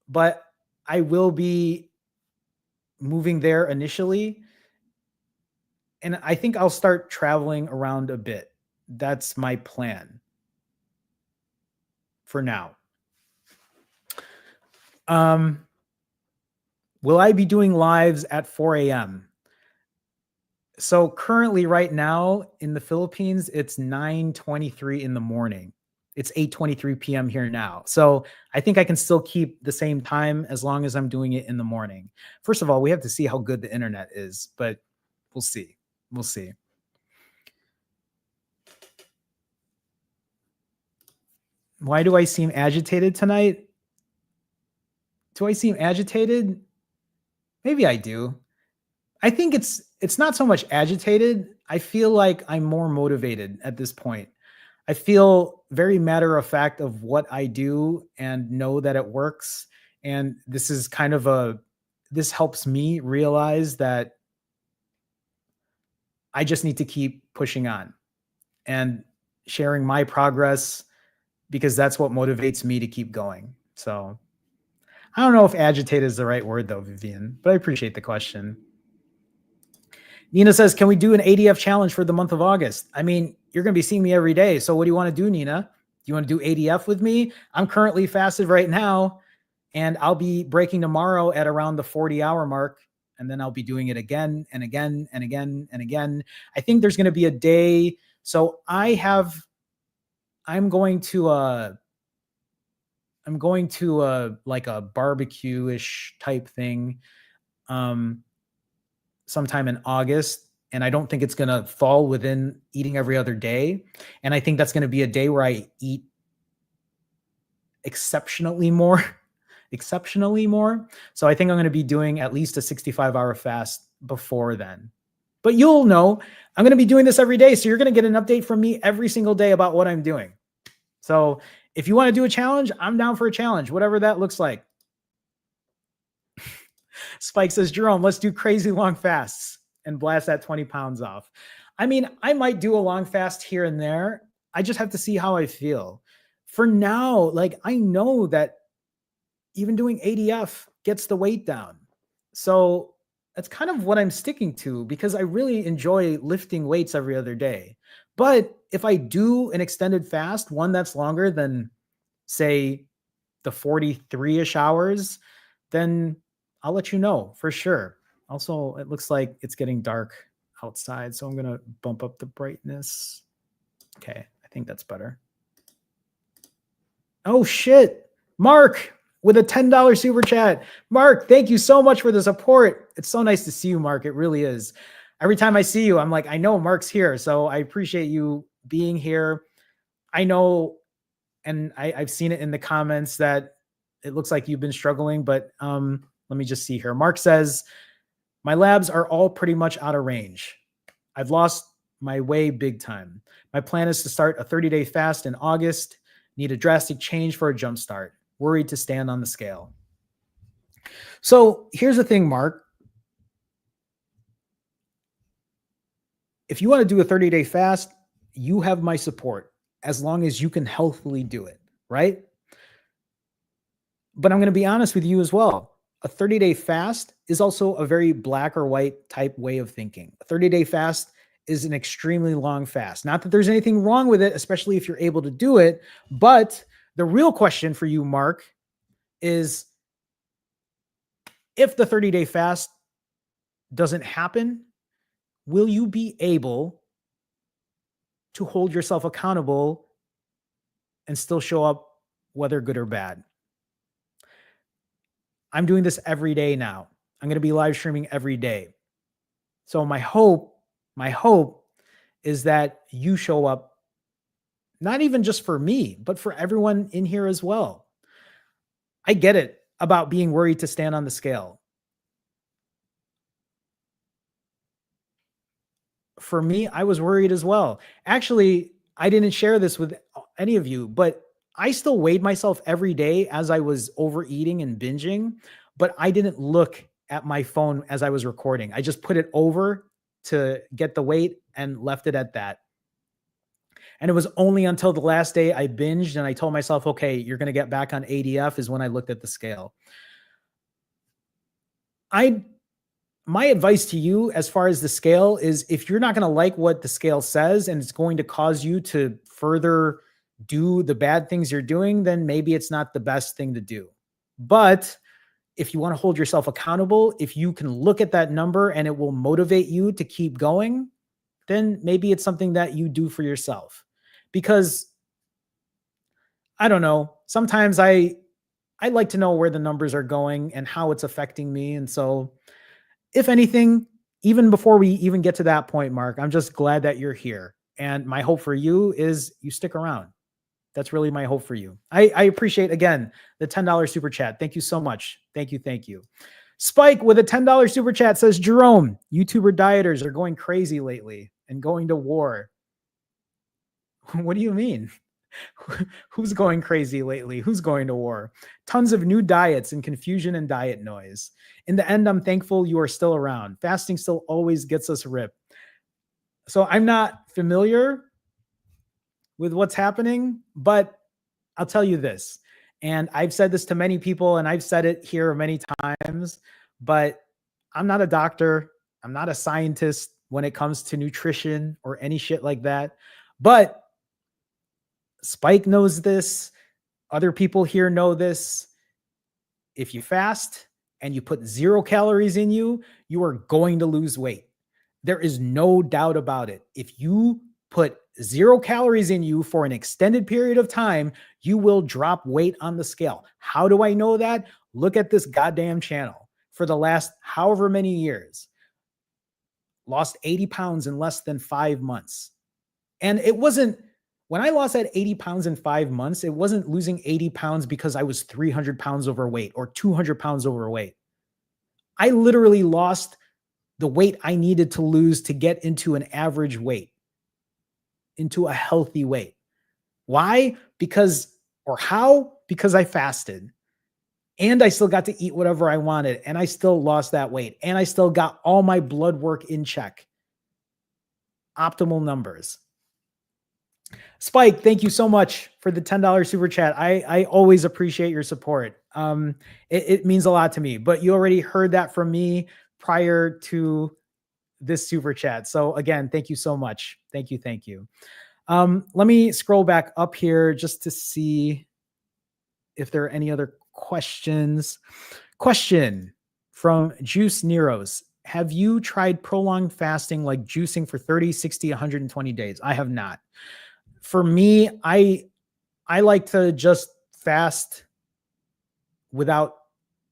but I will be moving there initially. And I think I'll start traveling around a bit. That's my plan for now. Will I be doing lives at 4 a.m.? So currently right now in the Philippines, it's 9:23 in the morning. It's 8:23 p.m. here now. So I think I can still keep the same time as long as I'm doing it in the morning. First of all, we have to see how good the internet is, but we'll see. We'll see. Why do I seem agitated tonight? Do I seem agitated? Maybe I do. I think it's not so much agitated. I feel like I'm more motivated at this point. I feel very matter of fact of what I do and know that it works. And this is kind of this helps me realize that I just need to keep pushing on and sharing my progress because that's what motivates me to keep going. So I don't know if agitated is the right word though, Vivian, but I appreciate the question. Nina says, can we do an ADF challenge for the month of August? I mean, you're going to be seeing me every day. So what do you want to do, Nina? Do you want to do ADF with me? I'm currently fasted right now, and I'll be breaking tomorrow at around the 40-hour mark. And then I'll be doing it again and again and again and again. I think there's going to be a day. So I'm going to like a barbecue-ish type thing sometime in August. And I don't think it's going to fall within eating every other day. And I think that's going to be a day where I eat exceptionally more. So I think I'm going to be doing at least a 65-hour fast before then. But you'll know I'm going to be doing this every day. So you're going to get an update from me every single day about what I'm doing. So if you want to do a challenge, I'm down for a challenge, whatever that looks like. Spike says, Jerome, let's do crazy long fasts and blast that 20 pounds off. I mean, I might do a long fast here and there. I just have to see how I feel. For now, like I know that even doing ADF gets the weight down. So that's kind of what I'm sticking to because I really enjoy lifting weights every other day. But if I do an extended fast, one that's longer than, say, the 43-ish hours, then I'll let you know for sure. Also, it looks like it's getting dark outside, so I'm going to bump up the brightness. Okay, I think that's better. Oh, shit. Mark with a $10 super chat. Mark, thank you so much for the support. It's so nice to see you, Mark. It really is. Every time I see you, I'm like, I know Mark's here, so I appreciate you being here. I know, and I've seen it in the comments that it looks like you've been struggling, but let me just see here. Mark says, my labs are all pretty much out of range. I've lost my way big time. My plan is to start a 30-day fast in August. Need a drastic change for a jump start. Worried to stand on the scale. So here's the thing, Mark. If you want to do a 30-day fast, you have my support as long as you can healthily do it, right? But I'm going to be honest with you as well. A 30-day fast is also a very black or white type way of thinking. A 30-day fast is an extremely long fast. Not that there's anything wrong with it, especially if you're able to do it. But the real question for you, Mark, is if the 30-day fast doesn't happen, will you be able to hold yourself accountable and still show up, whether good or bad? I'm doing this every day now. I'm going to be live streaming every day. So my hope is that you show up, not even just for me, but for everyone in here as well. I get it about being worried to stand on the scale. For me, I was worried as well. Actually, I didn't share this with any of you, but I still weighed myself every day as I was overeating and binging, but I didn't look at my phone as I was recording. I just put it over to get the weight and left it at that. And it was only until the last day I binged and I told myself, okay, you're going to get back on ADF is when I looked at the scale. My advice to you as far as the scale is if you're not going to like what the scale says and it's going to cause you to further do the bad things you're doing, then maybe it's not the best thing to do. But if you want to hold yourself accountable, if you can look at that number and it will motivate you to keep going, then maybe it's something that you do for yourself. Because I don't know, sometimes I like to know where the numbers are going and how it's affecting me. And so if anything, even before we even get to that point, Mark, I'm just glad that you're here. And my hope for you is you stick around. That's really my hope for you. I appreciate, again, the $10 super chat. Thank you so much. Thank you. Thank you. Spike with a $10 super chat says, Jerome, YouTuber dieters are going crazy lately and going to war. What do you mean? Who's going crazy lately? Who's going to war? Tons of new diets and confusion and diet noise. In the end, I'm thankful you are still around. Fasting still always gets us ripped. So I'm not familiar with what's happening, but I'll tell you this. And I've said this to many people, and I've said it here many times, but I'm not a doctor. I'm not a scientist when it comes to nutrition or any shit like that. But Spike knows this. Other people here know this. If you fast and you put 0 calories in you, you are going to lose weight. There is no doubt about it. If you put 0 calories in you for an extended period of time, you will drop weight on the scale. How do I know that? Look at this goddamn channel. For the last however many years, lost 80 pounds in less than 5 months. And it wasn't, when I lost that 80 pounds in 5 months, it wasn't losing 80 pounds because I was 300 pounds overweight or 200 pounds overweight. I literally lost the weight I needed to lose to get into an average weight, into a healthy weight. Why? Because, or how? Because I fasted. And I still got to eat whatever I wanted. And I still lost that weight. And I still got all my blood work in check. Optimal numbers. Spike, thank you so much for the $10 super chat. I always appreciate your support. It means a lot to me, but you already heard that from me prior to this super chat. So again, thank you so much. Thank you. Thank you. Let me scroll back up here just to see if there are any other questions. Question from Juice Neros. Have you tried prolonged fasting like juicing for 30, 60, 120 days? I have not. For me, I like to just fast without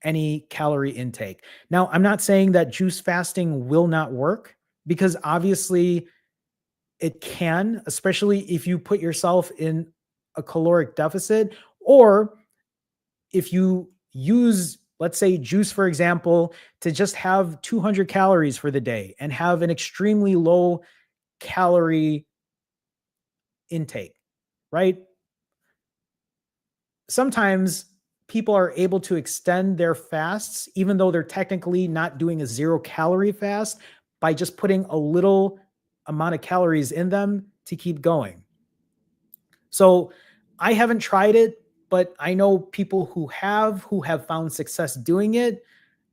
any calorie intake. Now, I'm not saying that juice fasting will not work, because obviously it can, especially if you put yourself in a caloric deficit, or if you use, let's say, juice, for example, to just have 200 calories for the day and have an extremely low calorie intake, right? Sometimes people are able to extend their fasts, even though they're technically not doing a 0 calorie fast, by just putting a little amount of calories in them to keep going. So I haven't tried it, but I know people who have found success doing it.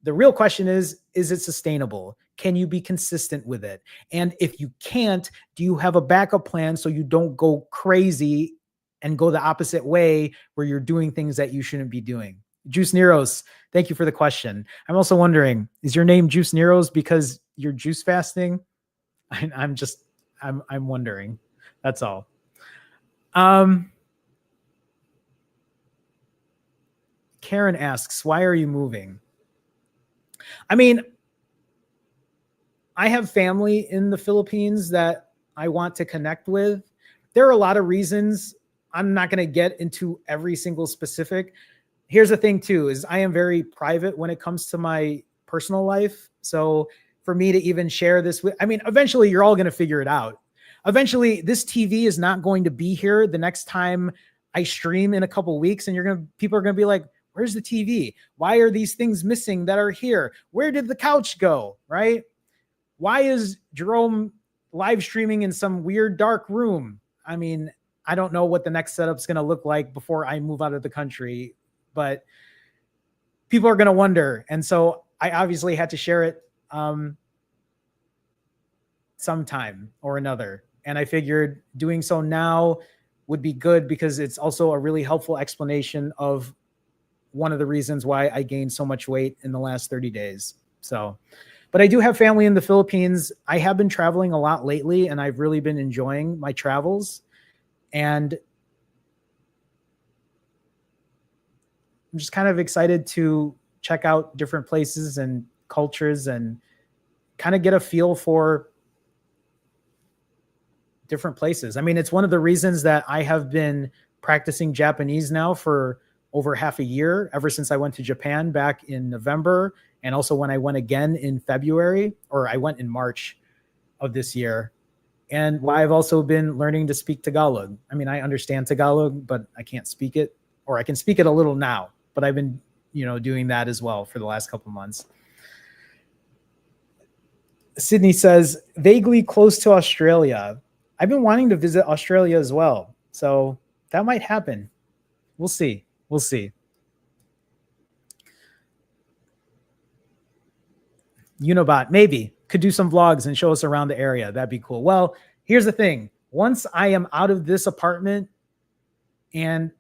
The real question is it sustainable? Can you be consistent with it? And if you can't, do you have a backup plan so you don't go crazy and go the opposite way where you're doing things that you shouldn't be doing? Juice Neros, thank you for the question. I'm also wondering, is your name Juice Neros because you're juice fasting? I'm wondering. That's all. Karen asks, why are you moving? I mean, I have family in the Philippines that I want to connect with. There are a lot of reasons. I'm not going to get into every single specific. Here's the thing too, is I am very private when it comes to my personal life. So for me to even share this with, I mean, eventually you're all going to figure it out. Eventually this TV is not going to be here the next time I stream in a couple weeks, and people are going to be like, where's the TV? Why are these things missing that are here? Where did the couch go? Right? Why is Jerome live streaming in some weird dark room? I mean, I don't know what the next setup's going to look like before I move out of the country, but people are going to wonder. And so I obviously had to share it sometime or another. And I figured doing so now would be good, because it's also a really helpful explanation of one of the reasons why I gained so much weight in the last 30 days. So, but I do have family in the Philippines. I have been traveling a lot lately, and I've really been enjoying my travels. And I'm just kind of excited to check out different places and cultures and kind of get a feel for different places. I mean, it's one of the reasons that I have been practicing Japanese now for over half a year, ever since I went to Japan back in November. And also when I went again in February, or I went in March of this year. And why I've also been learning to speak Tagalog. I mean, I understand Tagalog, but I can't speak it, or I can speak it a little now, but I've been, doing that as well for the last couple months. Sydney says, vaguely close to Australia. I've been wanting to visit Australia as well. So that might happen. We'll see. We'll see. Unibot, maybe could do some vlogs and show us around the area. That'd be cool. Well, here's the thing. Once I am out of this apartment and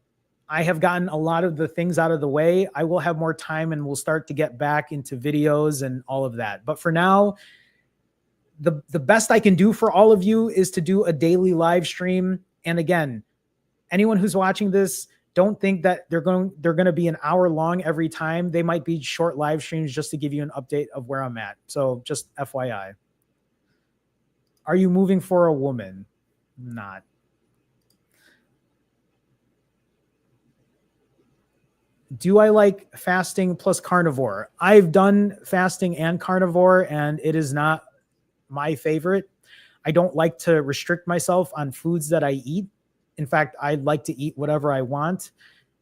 I have gotten a lot of the things out of the way, I will have more time and we'll start to get back into videos and all of that. But for now, the best I can do for all of you is to do a daily live stream. And again, anyone who's watching this, don't think that they're going to be an hour long every time. They might be short live streams just to give you an update of where I'm at. So just FYI. Are you moving for a woman? Not. Do I like fasting plus carnivore? I've done fasting and carnivore, and it is not my favorite. I don't like to restrict myself on foods that I eat. In fact, I like to eat whatever I want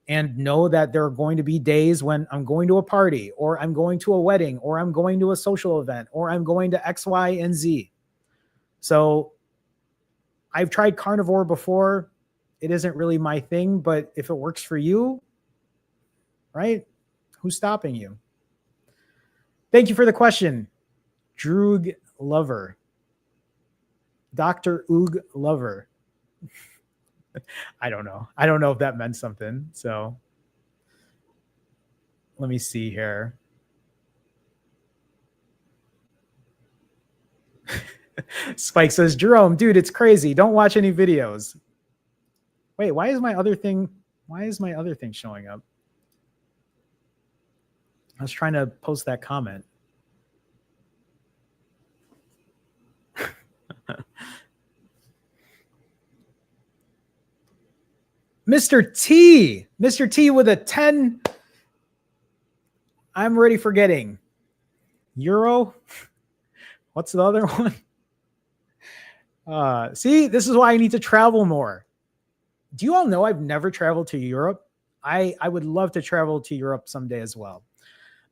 and know that there are going to be days when I'm going to a party, or I'm going to a wedding, or I'm going to a social event, or I'm going to X, Y, and Z. So I've tried carnivore before. It isn't really my thing, but if it works for you, right? Who's stopping you? Thank you for the question, Droog Lover. Dr. Oog Lover. I don't know. I don't know if that meant something. So let me see here. Spike says, Jerome, dude, it's crazy. Don't watch any videos. Wait, why is my other thing showing up? I was trying to post that comment. Mr. T with a 10. I'm already forgetting. Euro. What's the other one? See, this is why I need to travel more. Do you all know I've never traveled to Europe? I would love to travel to Europe someday as well.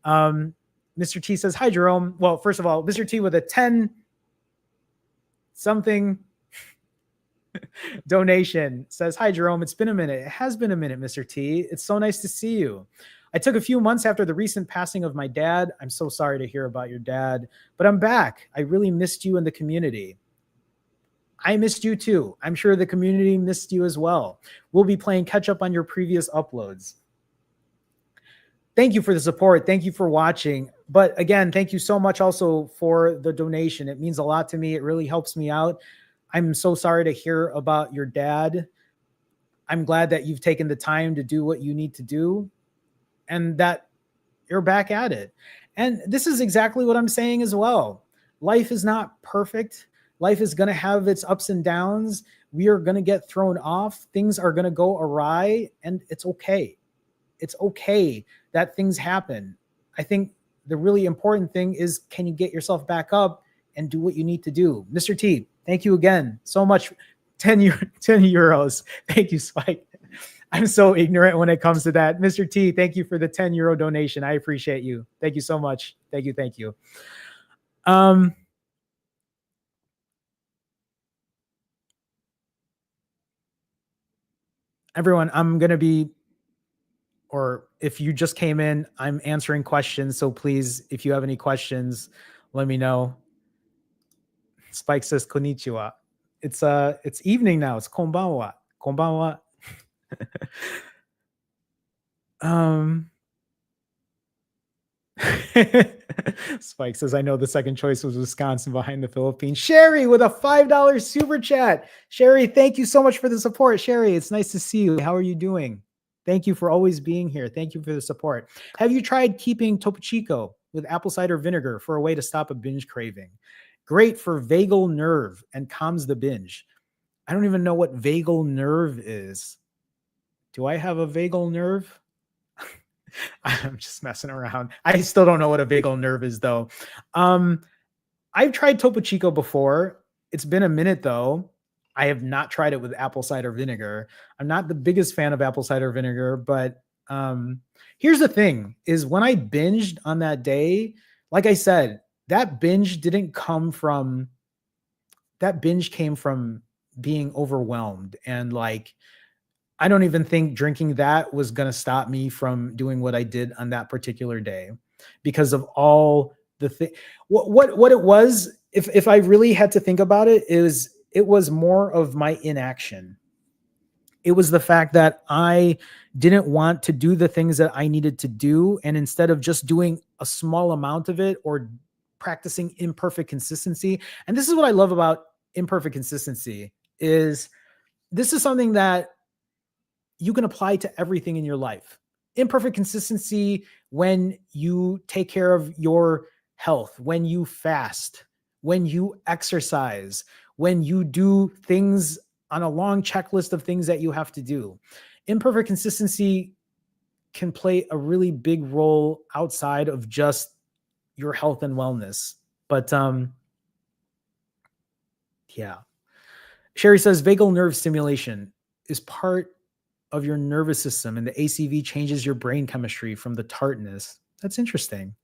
Mr. T says, hi, Jerome. Well, first of all, Mr. T with a 10 something donation says, hi, Jerome. It's been a minute. It has been a minute, Mr. T. It's so nice to see you. I took a few months after the recent passing of my dad. I'm so sorry to hear about your dad, but I'm back. I really missed you in the community. I missed you too. I'm sure the community missed you as well. We'll be playing catch up on your previous uploads. Thank you for the support. Thank you for watching. But again, thank you so much also for the donation. It means a lot to me. It really helps me out. I'm so sorry to hear about your dad. I'm glad that you've taken the time to do what you need to do and that you're back at it. And this is exactly what I'm saying as well. Life is not perfect. Life is going to have its ups and downs. We are going to get thrown off. Things are going to go awry, and it's okay. It's okay that things happen. I think the really important thing is, can you get yourself back up and do what you need to do? Mr. T, thank you again so much. 10 euros. Thank you, Spike. I'm so ignorant when it comes to that. Mr. T, thank you for the 10 euro donation. I appreciate you. Thank you so much. Thank you. Thank you. Everyone, I'm going to be, or if you just came in, I'm answering questions. So please, if you have any questions, let me know. Spike says, konnichiwa. It's evening now. It's konbanwa. Konbanwa. Spike says, I know the second choice was Wisconsin behind the Philippines. Sherry with a $5 super chat. Sherry, thank you so much for the support. Sherry, it's nice to see you. How are you doing? Thank you for always being here. Thank you for the support. Have you tried keeping Topo Chico with apple cider vinegar for a way to stop a binge craving? Great for vagal nerve and calms the binge. I don't even know what vagal nerve is. Do I have a vagal nerve? I'm just messing around. I still don't know what a vagal nerve is though. Um, I've tried Topo Chico before. It's been a minute though. I have not tried it with apple cider vinegar. I'm not the biggest fan of apple cider vinegar, but here's the thing is when I binged on that day, like I said, that binge came from being overwhelmed and like I don't even think drinking that was going to stop me from doing what I did on that particular day because of all the thing. What it was, if I really had to think about it, is it was more of my inaction. It was the fact that I didn't want to do the things that I needed to do, and instead of just doing a small amount of it or practicing imperfect consistency, and this is what I love about imperfect consistency is this is something that you can apply to everything in your life. Imperfect consistency when you take care of your health, when you fast, when you exercise, when you do things on a long checklist of things that you have to do. Imperfect consistency can play a really big role outside of just your health and wellness. But yeah. Sherry says vagal nerve stimulation is part of your nervous system, and the ACV changes your brain chemistry from the tartness. That's interesting.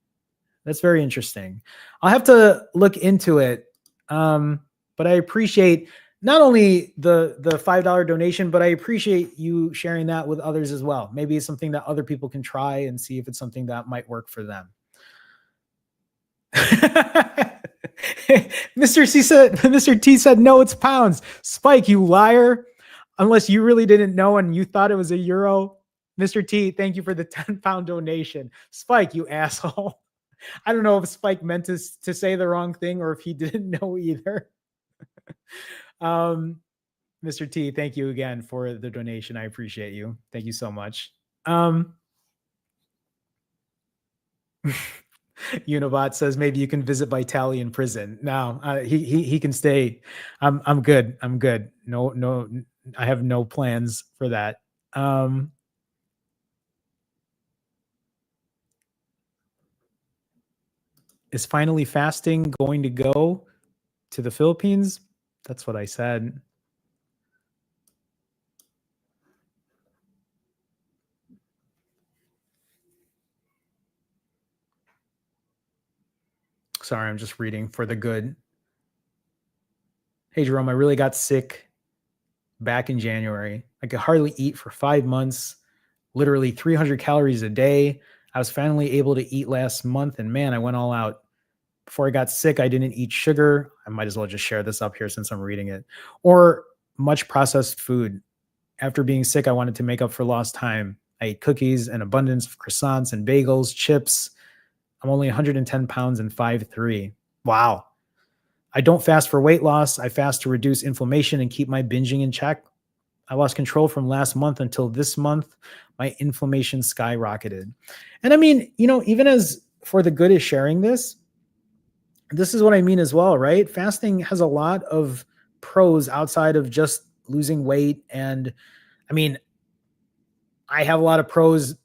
That's very interesting. I'll have to look into it. But I appreciate not only the $5 donation, but I appreciate you sharing that with others as well. Maybe it's something that other people can try and see if it's something that might work for them. Mr. T said, no, it's pounds. Spike, you liar. Unless you really didn't know and you thought it was a euro. Mr. T, thank you for the 10-pound donation. Spike, you asshole. I don't know if Spike meant to say the wrong thing or if he didn't know either. Mr. T, thank you again for the donation. I appreciate you. Thank you so much. Unibot says maybe you can visit Vitali in prison. No, he can stay. I'm good. I'm good. No, I have no plans for that. Is finally fasting going to go to the Philippines? That's what I said. Sorry, I'm just reading for the good. Hey, Jerome, I really got sick back in January. I could hardly eat for 5 months, literally 300 calories a day. I was finally able to eat last month, and man, I went all out. Before I got sick, I didn't eat sugar. I might as well just share this up here since I'm reading it. Or much processed food. After being sick, I wanted to make up for lost time. I ate cookies, an abundance of croissants and bagels, chips. I'm only 110 pounds and 5'3". Wow. I don't fast for weight loss. I fast to reduce inflammation and keep my binging in check. I lost control from last month until this month. My inflammation skyrocketed. And I mean, even as For the Good is sharing this is what I mean as well, right? Fasting has a lot of pros outside of just losing weight. And I mean, I have a lot of pros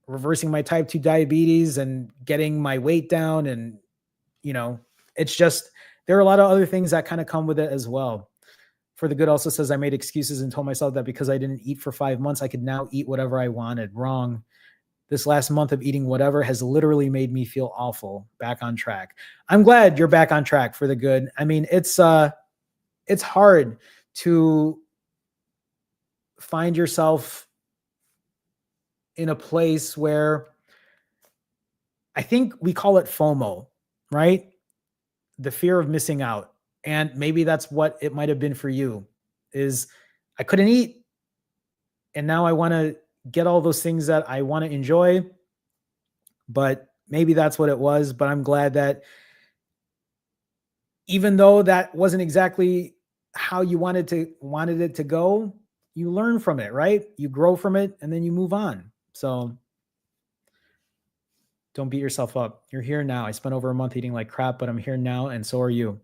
reversing my type 2 diabetes and getting my weight down. And, it's just, there are a lot of other things that kind of come with it as well. For the Good also says, I made excuses and told myself that because I didn't eat for 5 months, I could now eat whatever I wanted. Wrong. This last month of eating whatever has literally made me feel awful. Back on track. I'm glad you're back on track, For the Good. I mean, it's hard to find yourself in a place where I think we call it FOMO, right? The fear of missing out. And maybe that's what it might have been for you, is I couldn't eat. And now I want to get all those things that I want to enjoy. But maybe that's what it was. But I'm glad that even though that wasn't exactly how you wanted it to go, you learn from it, right? You grow from it and then you move on. So don't beat yourself up. You're here now. I spent over a month eating like crap, but I'm here now. And so are you.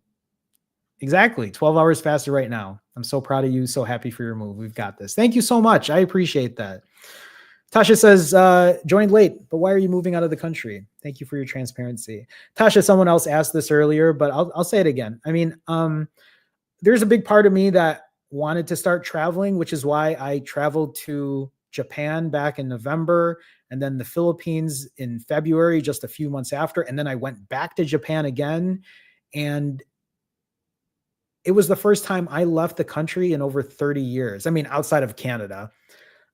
Exactly. 12 hours faster right now. I'm so proud of you. So happy for your move. We've got this. Thank you so much. I appreciate that. Tasha says, joined late, but why are you moving out of the country? Thank you for your transparency. Tasha, someone else asked this earlier, but I'll say it again. I mean, there's a big part of me that wanted to start traveling, which is why I traveled to Japan back in November and then the Philippines in February, just a few months after. And then I went back to Japan again. And it was the first time I left the country in over 30 years. I mean, outside of Canada.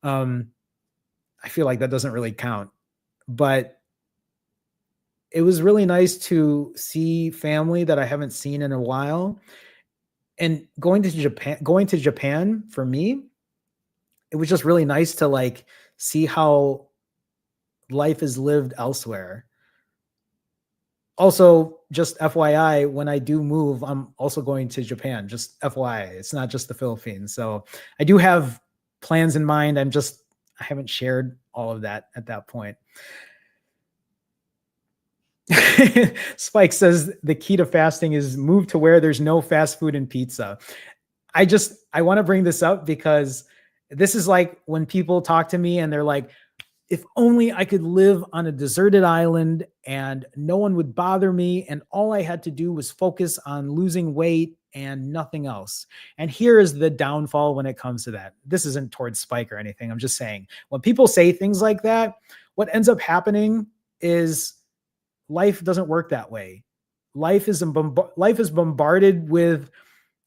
I feel like that doesn't really count, but it was really nice to see family that I haven't seen in a while. And going to Japan for me, it was just really nice to like see how life is lived elsewhere. Also, just FYI, when I do move, I'm also going to Japan. Just FYI, it's not just the Philippines. So I do have plans in mind. I haven't shared all of that at that point. Spike says the key to fasting is move to where there's no fast food and pizza. I want to bring this up because this is like when people talk to me and they're like, if only I could live on a deserted island and no one would bother me and all I had to do was focus on losing weight and nothing else. And here is the downfall when it comes to that. This isn't towards Spike or anything. I'm just saying when people say things like that, what ends up happening is life doesn't work that way. Life is bombarded with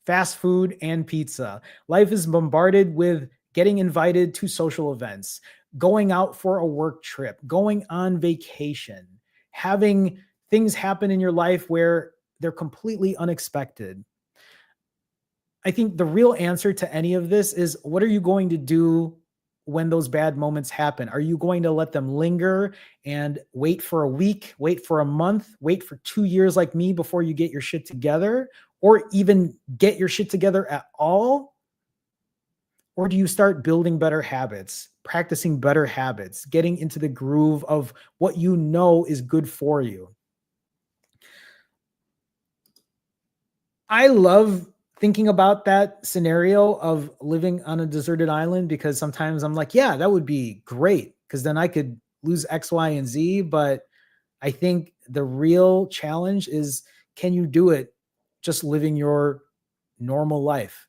fast food and pizza. Life is bombarded with getting invited to social events, going out for a work trip, going on vacation, having things happen in your life where they're completely unexpected. I think the real answer to any of this is what are you going to do when those bad moments happen? Are you going to let them linger and wait for a week, wait for a month, wait for 2 years like me before you get your shit together, or even get your shit together at all? Or do you start building better habits, practicing better habits, getting into the groove of what you know is good for you? I love thinking about that scenario of living on a deserted island because sometimes I'm like, yeah, that would be great because then I could lose X, Y, and Z. But I think the real challenge is can you do it just living your normal life?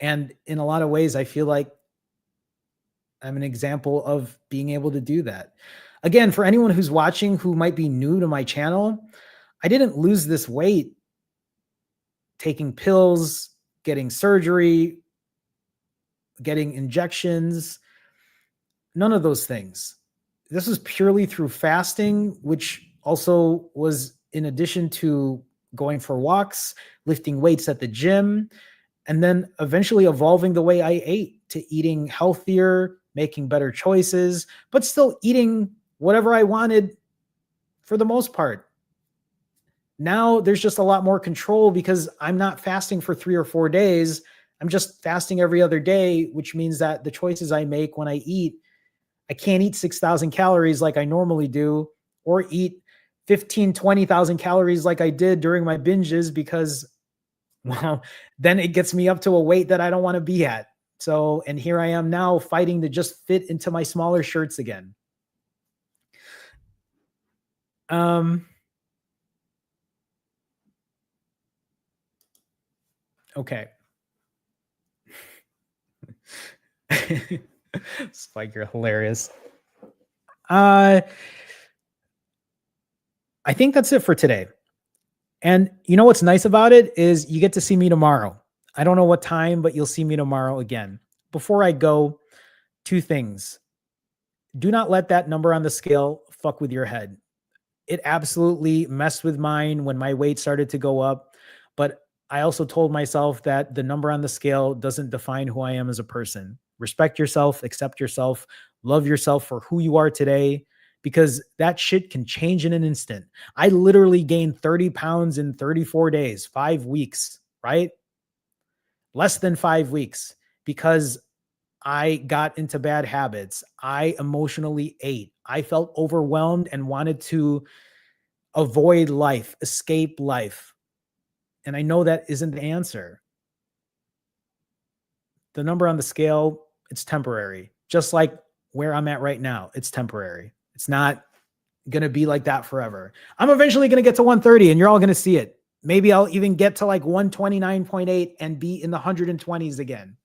And in a lot of ways, I feel like I'm an example of being able to do that. Again, for anyone who's watching who might be new to my channel, I didn't lose this weight taking pills, getting surgery, getting injections, none of those things. This was purely through fasting, which also was in addition to going for walks, lifting weights at the gym, and then eventually evolving the way I ate to eating healthier, making better choices, but still eating whatever I wanted for the most part. Now there's just a lot more control because I'm not fasting for 3 or 4 days. I'm just fasting every other day, which means that the choices I make when I eat, I can't eat 6,000 calories like I normally do, or eat 15, 20,000 calories like I did during my binges because, well, then it gets me up to a weight that I don't want to be at. So, and here I am now fighting to just fit into my smaller shirts again. Okay. Spike, you're hilarious. I think that's it for today. And you know what's nice about it is you get to see me tomorrow. I don't know what time, but you'll see me tomorrow again. Before I go, 2 things. Do not let that number on the scale fuck with your head. It absolutely messed with mine when my weight started to go up. But I also told myself that the number on the scale doesn't define who I am as a person. Respect yourself, accept yourself, love yourself for who you are today, because that shit can change in an instant. I literally gained 30 pounds in 34 days, 5 weeks, right? Less than 5 weeks because I got into bad habits. I emotionally ate. I felt overwhelmed and wanted to avoid life, escape life. And I know that isn't the answer. The number on the scale, it's temporary. Just like where I'm at right now, it's temporary. It's not going to be like that forever. I'm eventually going to get to 130 and you're all going to see it. Maybe I'll even get to like 129.8 and be in the 120s again.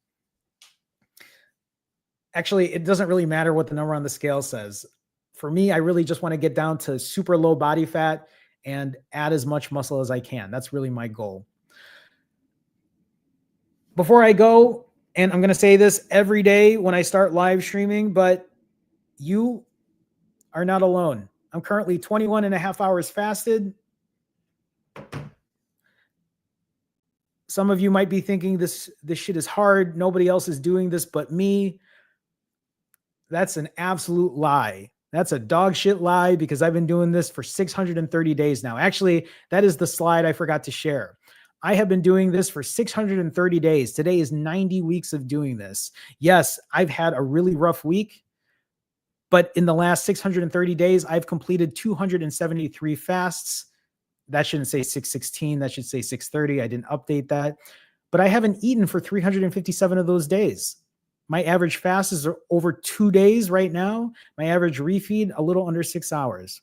Actually, it doesn't really matter what the number on the scale says. For me, I really just want to get down to super low body fat and add as much muscle as I can. That's really my goal. Before I go, and I'm going to say this every day when I start live streaming, but you are not alone. I'm currently 21 and a half hours fasted. Some of you might be thinking this shit is hard. Nobody else is doing this but me. That's an absolute lie. That's a dog shit lie because I've been doing this for 630 days now. Actually, that is the slide I forgot to share. I have been doing this for 630 days. Today is 90 weeks of doing this. Yes, I've had a really rough week, but in the last 630 days, I've completed 273 fasts. That shouldn't say 616. That should say 630. I didn't update that. But I haven't eaten for 357 of those days. My average fast is over 2 days right now. My average refeed, a little under 6 hours.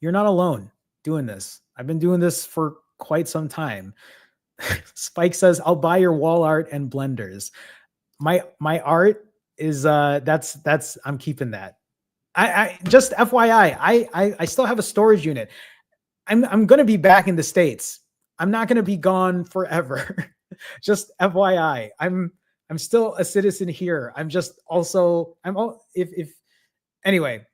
You're not alone doing this. I've been doing this for quite some time. Spike says, I'll buy your wall art and blenders. My art is, that's I'm keeping that. I just FYI, I still have a storage unit. I'm going to be back in the States. I'm not going to be gone forever. Just FYI, I'm still a citizen here. I'm just also, anyway,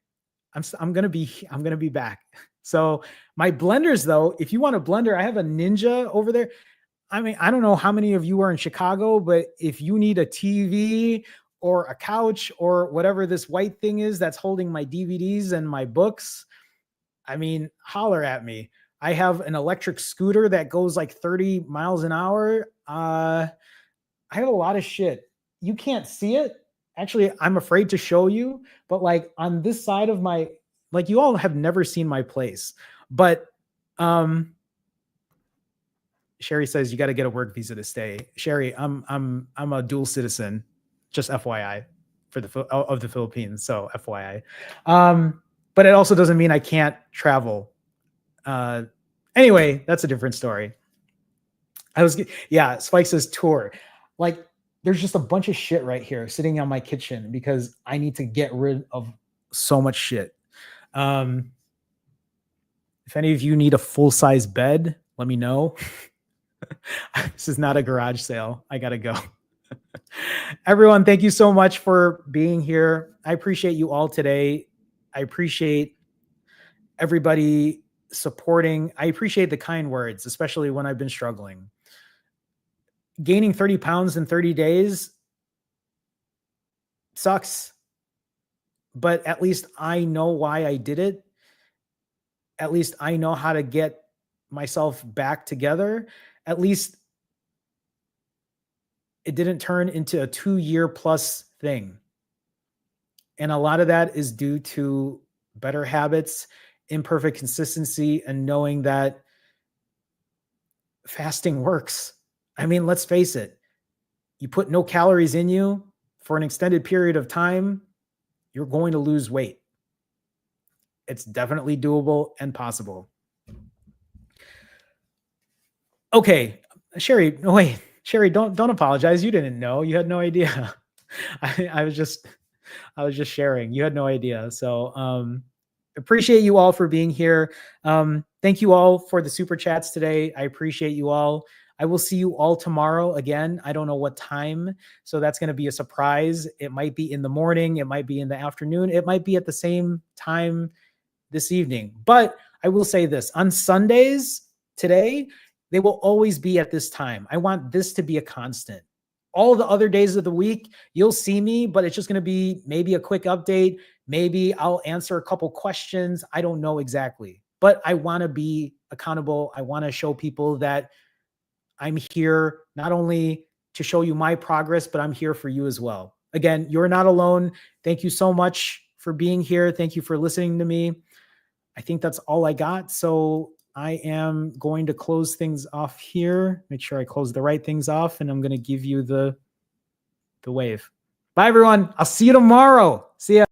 I'm going to be back. So my blenders though, if you want a blender, I have a Ninja over there. I mean, I don't know how many of you are in Chicago, but if you need a TV or a couch or whatever this white thing is that's holding my DVDs and my books, I mean, holler at me. I have an electric scooter that goes like 30 miles an hour. I have a lot of shit. You can't see it. Actually, I'm afraid to show you, but like on this side of my, like you all have never seen my place, but Sherry says you got to get a work visa to stay. Sherry, I'm a dual citizen, just FYI, for the Philippines. So FYI, but it also doesn't mean I can't travel. Anyway, that's a different story. Spike says tour. Like there's just a bunch of shit right here sitting on my kitchen because I need to get rid of so much shit. If any of you need a full-size bed, let me know. This is not a garage sale. I gotta go. Everyone, thank you so much for being here. I appreciate you all today. I appreciate everybody supporting. I appreciate the kind words, especially when I've been struggling. Gaining 30 pounds in 30 days sucks, but at least I know why I did it. At least I know how to get myself back together. At least it didn't turn into a 2-year plus thing. And a lot of that is due to better habits, imperfect consistency, and knowing that fasting works. I mean, let's face it. You put no calories in you for an extended period of time, you're going to lose weight. It's definitely doable and possible. Okay, Sherry, no, wait. Sherry, don't apologize. You didn't know. You had no idea. I was just sharing. You had no idea. So appreciate you all for being here. Thank you all for the super chats today. I appreciate you all. I will see you all tomorrow again. I don't know what time, so that's going to be a surprise. It might be in the morning. It might be in the afternoon. It might be at the same time this evening. But I will say this, on Sundays today, they will always be at this time. I want this to be a constant. All the other days of the week, you'll see me, but it's just going to be maybe a quick update. Maybe I'll answer a couple questions. I don't know exactly, but I want to be accountable. I want to show people that I'm here not only to show you my progress, but I'm here for you as well. Again, you're not alone. Thank you so much for being here. Thank you for listening to me. I think that's all I got. So I am going to close things off here. Make sure I close the right things off, and I'm going to give you the wave. Bye, everyone. I'll see you tomorrow. See ya.